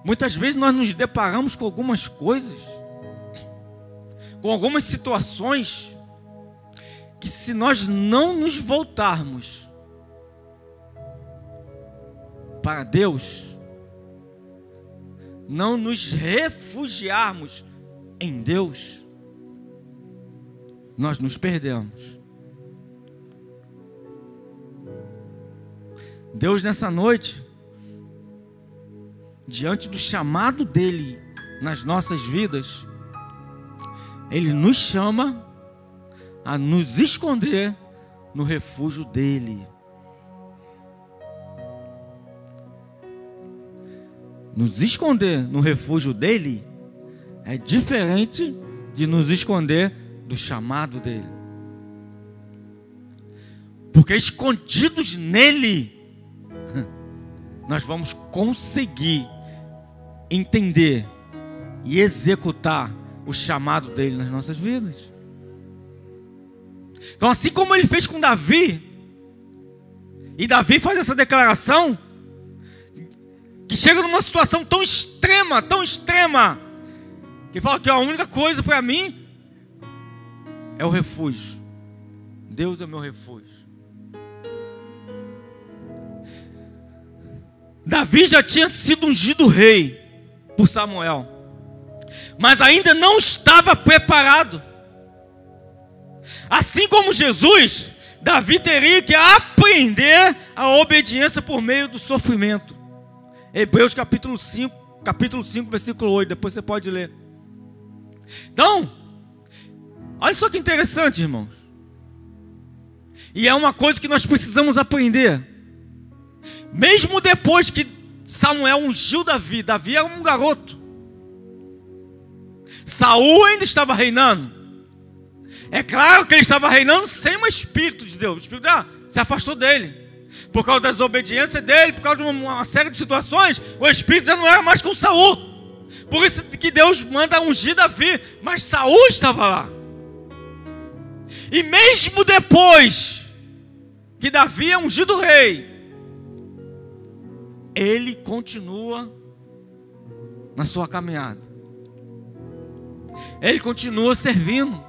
muitas vezes nós nos deparamos com algumas coisas, com algumas situações, que se nós não nos voltarmos para Deus, não nos refugiarmos em Deus, nós nos perdemos. Deus nessa noite, diante do chamado dele nas nossas vidas, ele nos chama a nos esconder no refúgio dele. Nos esconder no refúgio dele é diferente de nos esconder do chamado dele. Porque escondidos nele, nós vamos conseguir entender e executar o chamado dele nas nossas vidas. Então, assim como ele fez com Davi, e Davi faz essa declaração, que chega numa situação tão extrema, que fala que a única coisa para mim é o refúgio. Deus é o meu refúgio. Davi já tinha sido ungido rei por Samuel, mas ainda não estava preparado. Assim como Jesus, Davi teria que aprender a obediência por meio do sofrimento. Hebreus capítulo 5, versículo 8, depois você pode ler. Então, olha só que interessante, irmãos. E é uma coisa que nós precisamos aprender. Mesmo depois que Samuel ungiu Davi, Davi era um garoto. Saul ainda estava reinando. É claro que ele estava reinando sem o Espírito de Deus. O Espírito se afastou dele. Por causa da desobediência dele, por causa de uma série de situações, o Espírito já não era mais com Saul. Por isso que Deus manda ungir Davi, mas Saul estava lá. E mesmo depois que Davi é ungido rei, ele continua na sua caminhada. Ele continua servindo,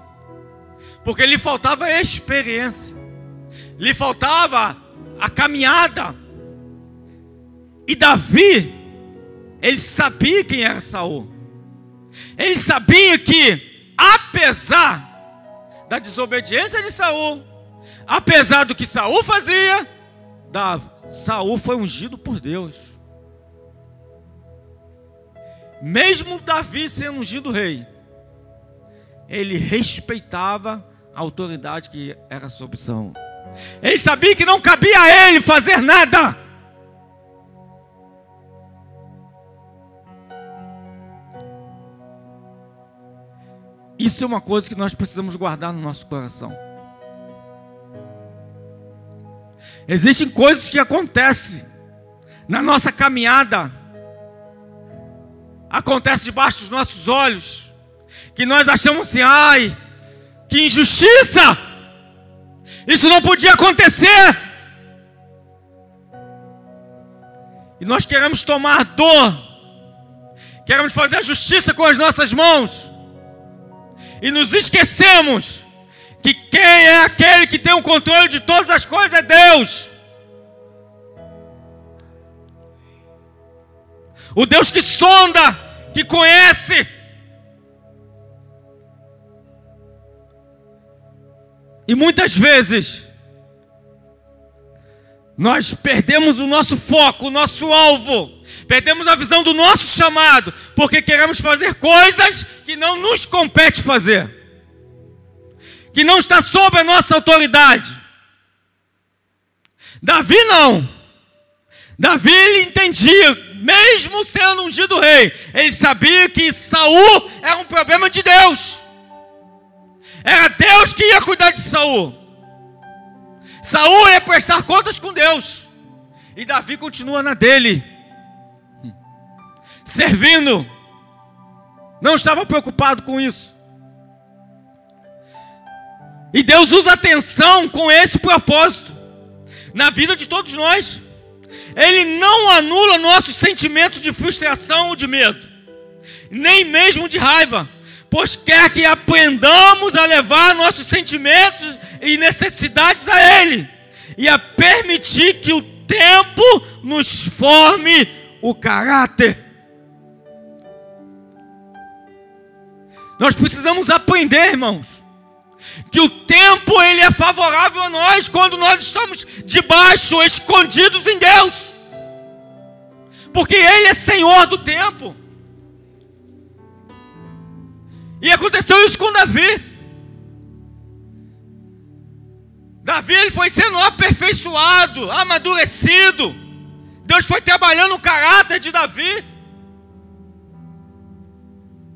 porque lhe faltava a experiência, lhe faltava a caminhada. E Davi, ele sabia quem era Saul. Ele sabia que, apesar da desobediência de Saul, apesar do que Saul fazia, Saul foi ungido por Deus. Mesmo Davi sendo ungido rei, ele respeitava a autoridade que era sobre Saul. Ele sabia que não cabia a ele fazer nada. Isso é uma coisa que nós precisamos guardar no nosso coração. Existem coisas que acontecem na nossa caminhada, acontece debaixo dos nossos olhos, que nós achamos assim, ai, que injustiça! Isso não podia acontecer! E nós queremos tomar dor, queremos fazer a justiça com as nossas mãos, e nos esquecemos que quem é aquele que tem o controle de todas as coisas é Deus. O Deus que sonda, que conhece. E muitas vezes nós perdemos o nosso foco, o nosso alvo, perdemos a visão do nosso chamado, porque queremos fazer coisas que não nos compete fazer, que não está sob a nossa autoridade. Davi não. Davi, ele entendia, mesmo sendo ungido rei, ele sabia que Saul era um problema de Deus. Era Deus que ia cuidar de Saul. Saul ia prestar contas com Deus. E Davi continua na dele, servindo. Não estava preocupado com isso. E Deus usa atenção com esse propósito na vida de todos nós. Ele não anula nossos sentimentos de frustração ou de medo, nem mesmo de raiva, pois quer que aprendamos a levar nossos sentimentos e necessidades a Ele, e a permitir que o tempo nos forme o caráter. Nós precisamos aprender, irmãos, que o tempo ele é favorável a nós quando nós estamos debaixo, escondidos em Deus, porque Ele é Senhor do tempo. E aconteceu isso com Davi. Davi, ele foi sendo aperfeiçoado, amadurecido. Deus foi trabalhando o caráter de Davi.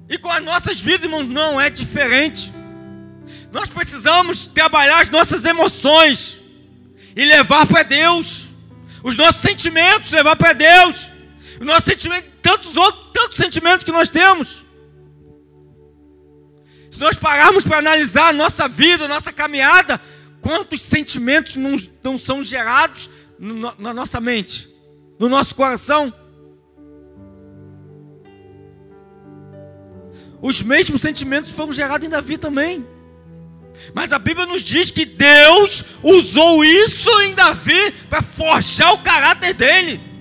E com as nossas vidas, irmãos, não é diferente. Nós precisamos trabalhar as nossas emoções e levar para Deus. Os nossos sentimentos, levar para Deus. Os nossos sentimentos, tantos sentimentos que nós temos. Se nós pararmos para analisar a nossa vida, a nossa caminhada, quantos sentimentos não são gerados na nossa mente, no nosso coração? Os mesmos sentimentos foram gerados em Davi também. Mas a Bíblia nos diz que Deus usou isso em Davi para forjar o caráter dele.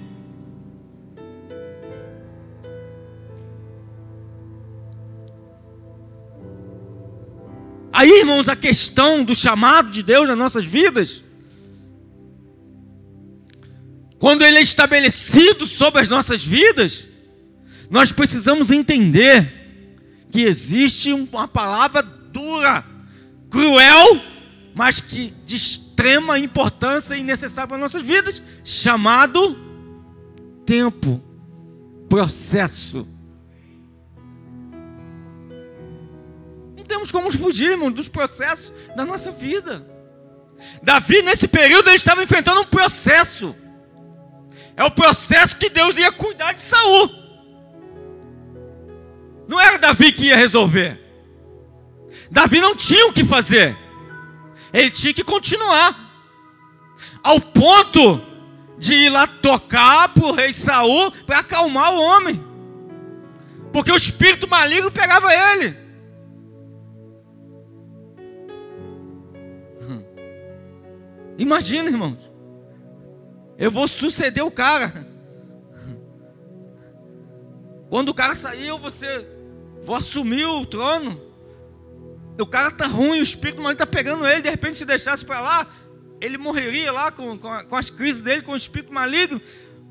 Aí, irmãos, a questão do chamado de Deus nas nossas vidas, quando ele é estabelecido sobre as nossas vidas, nós precisamos entender que existe uma palavra dura, cruel, mas que de extrema importância e necessária para as nossas vidas, chamado tempo, processo. Não temos como fugir, irmão, dos processos da nossa vida. Davi, nesse período, ele estava enfrentando um processo. É o processo que Deus ia cuidar de Saul. Não era Davi que ia resolver. Davi não tinha o que fazer. Ele tinha que continuar. Ao ponto de ir lá tocar para o rei Saul para acalmar o homem. Porque o espírito maligno pegava ele. Imagina, irmãos. Eu vou suceder o cara. Quando o cara sair, vou assumir o trono. O cara está ruim, o espírito maligno está pegando ele. De repente, se deixasse para lá, ele morreria lá com as crises dele, com o espírito maligno.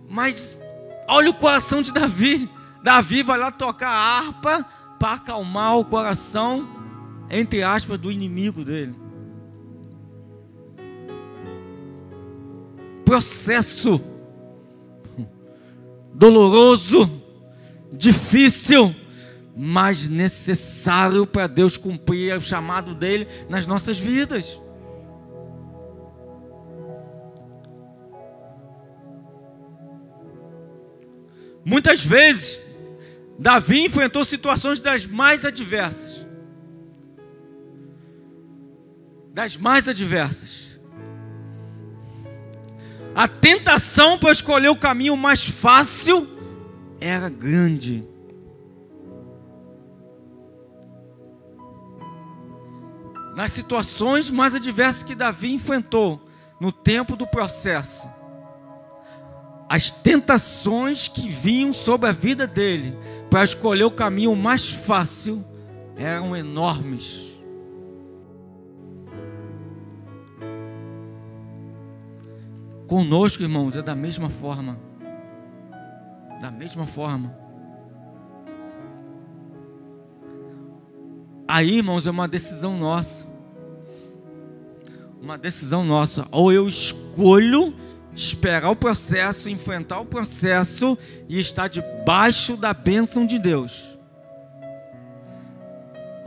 Mas olha o coração de Davi. Davi vai lá tocar a harpa para acalmar o coração, entre aspas, do inimigo dele. Processo doloroso, difícil, mas necessário para Deus cumprir o chamado dele nas nossas vidas. Muitas vezes Davi enfrentou situações das mais adversas. A tentação para escolher o caminho mais fácil era grande. Nas situações mais adversas que Davi enfrentou, no tempo do processo, as tentações que vinham sobre a vida dele para escolher o caminho mais fácil eram enormes. Conosco, irmãos, é da mesma forma. Da mesma forma. Aí, irmãos, é uma decisão nossa. Uma decisão nossa. Ou eu escolho esperar o processo, enfrentar o processo e estar debaixo da bênção de Deus,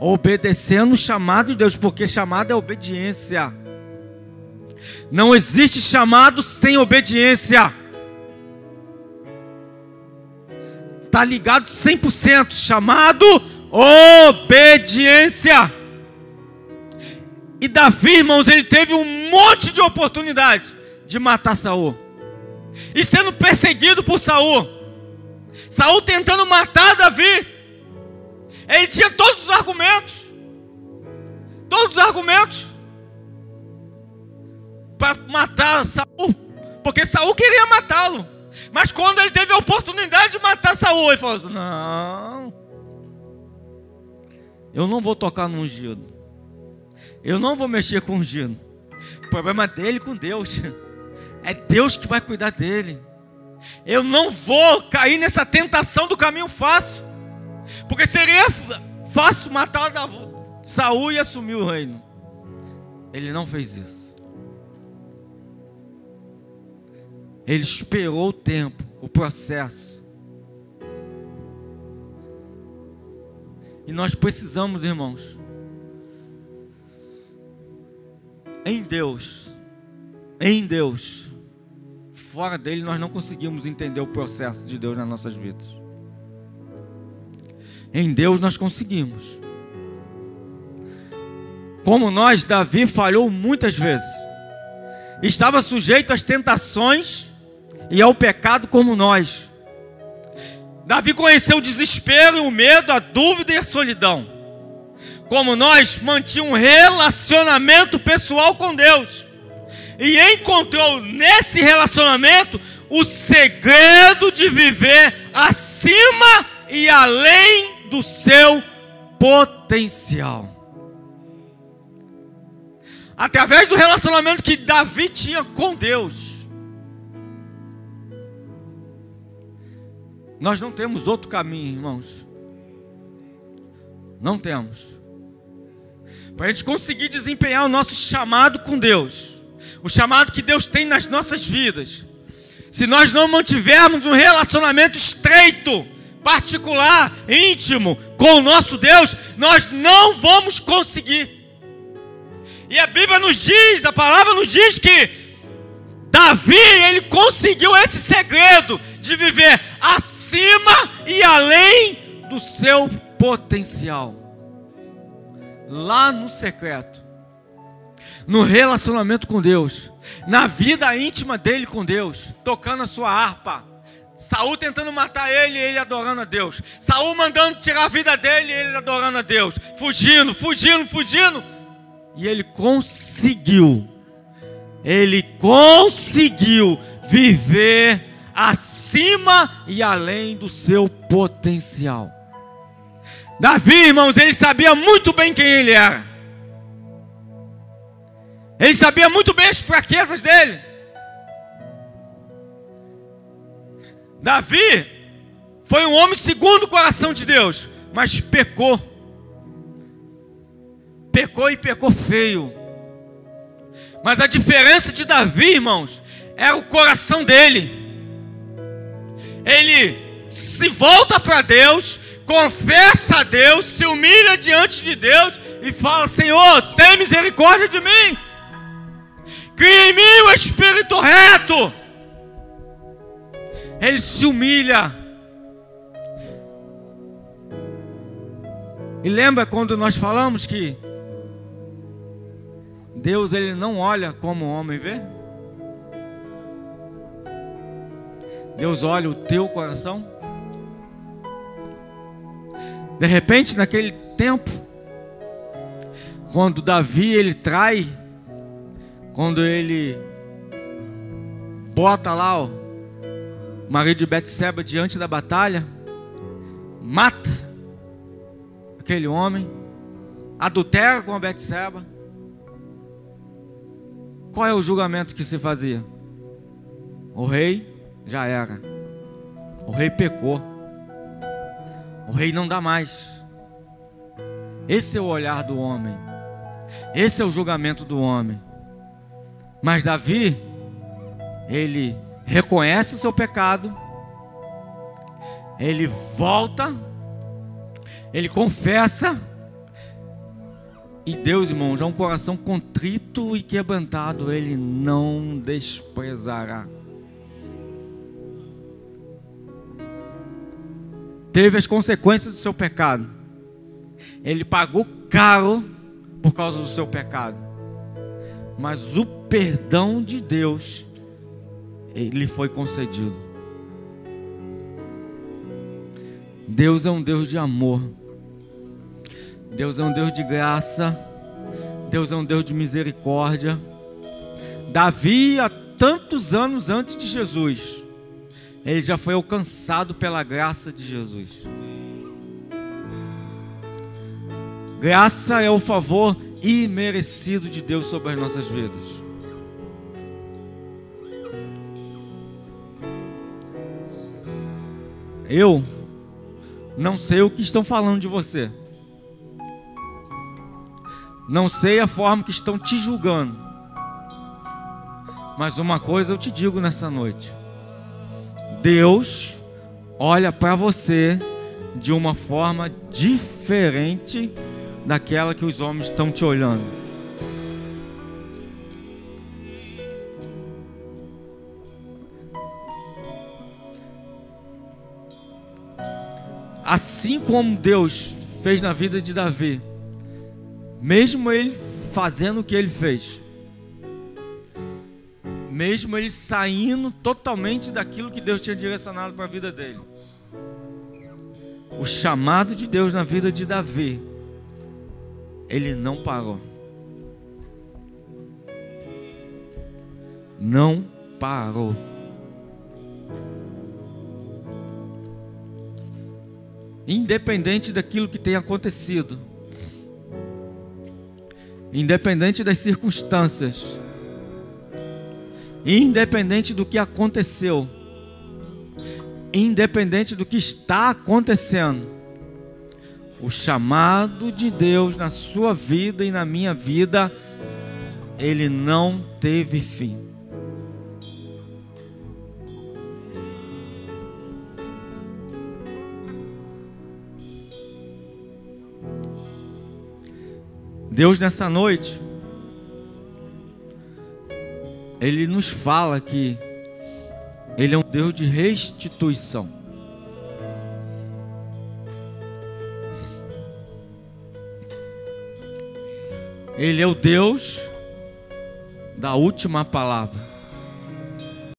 obedecendo o chamado de Deus, porque chamado é obediência. Não existe chamado sem obediência. Está ligado 100%. Chamado, obediência. E Davi, irmãos, ele teve um monte de oportunidade de matar Saul, e sendo perseguido por Saul. Saul tentando matar Davi. Ele tinha todos os argumentos. Todos os argumentos para matar Saul, porque Saul queria matá-lo. Mas quando ele teve a oportunidade de matar Saul, ele falou assim: não, eu não vou tocar no ungido, eu não vou mexer com o ungido. O problema dele com Deus. É Deus que vai cuidar dele. Eu não vou cair nessa tentação do caminho fácil, porque seria fácil matar Saul e assumir o reino. Ele não fez isso. Ele esperou o tempo, o processo. E nós precisamos, irmãos, em Deus, fora dele nós não conseguimos entender o processo de Deus nas nossas vidas. Em Deus nós conseguimos. Como nós, Davi falhou muitas vezes. Estava sujeito às tentações e ao pecado como nós. Davi conheceu o desespero, o medo, a dúvida e a solidão. Como nós, mantinha um relacionamento pessoal com Deus. E encontrou nesse relacionamento o segredo de viver acima e além do seu potencial. Através do relacionamento que Davi tinha com Deus. Nós não temos outro caminho, irmãos. Não temos. Para a gente conseguir desempenhar o nosso chamado com Deus, o chamado que Deus tem nas nossas vidas, se nós não mantivermos um relacionamento estreito, particular, íntimo com o nosso Deus, nós não vamos conseguir. E a Bíblia nos diz, a palavra nos diz que Davi, ele conseguiu esse segredo de viver acima e além do seu potencial. Lá no secreto, no relacionamento com Deus, na vida íntima dele com Deus, tocando a sua harpa. Saul tentando matar ele, ele adorando a Deus. Saul mandando tirar a vida dele, ele adorando a Deus. Fugindo. E ele conseguiu viver acima e além do seu potencial. Davi, irmãos, ele sabia muito bem quem ele era. Ele sabia muito bem as fraquezas dele. Davi foi um homem segundo o coração de Deus, mas pecou. Pecou e pecou feio. Mas a diferença de Davi, irmãos, é o coração dele. Ele se volta para Deus, confessa a Deus, se humilha diante de Deus e fala: Senhor, tem misericórdia de mim. Cria em mim o espírito reto. Ele se humilha. E lembra quando nós falamos que Deus, ele não olha como o homem vê? Deus olha o teu coração. De repente, naquele tempo, quando Davi ele trai, quando ele bota lá o marido de Betseba diante da batalha, mata aquele homem, adultera com a Betseba. Qual é o julgamento que se fazia? O rei já era. O rei pecou. O rei não dá mais. Esse é o olhar do homem. Esse é o julgamento do homem. Mas Davi, ele reconhece o seu pecado, ele volta, ele confessa, e Deus, irmãos, é um coração contrito e quebrantado, ele não desprezará. Teve as consequências do seu pecado, ele pagou caro por causa do seu pecado, mas o perdão de Deus lhe foi concedido. Deus é um Deus de amor, Deus é um Deus de graça, Deus é um Deus de misericórdia. Davi, há tantos anos antes de Jesus, ele já foi alcançado pela graça de Jesus. Graça é o favor imerecido de Deus sobre as nossas vidas. Eu não sei o que estão falando de você, não sei a forma que estão te julgando, mas uma coisa eu te digo nessa noite: Deus olha para você de uma forma diferente daquela que os homens estão te olhando. Assim como Deus fez na vida de Davi, mesmo ele fazendo o que ele fez, mesmo ele saindo totalmente daquilo que Deus tinha direcionado para a vida dele, o chamado de Deus na vida de Davi, ele não parou. Não parou. Independente daquilo que tenha acontecido, independente das circunstâncias, independente do que aconteceu, independente do que está acontecendo, o chamado de Deus na sua vida e na minha vida, ele não teve fim. Deus nessa noite, ele nos fala que ele é um Deus de restituição. Ele é o Deus da última palavra.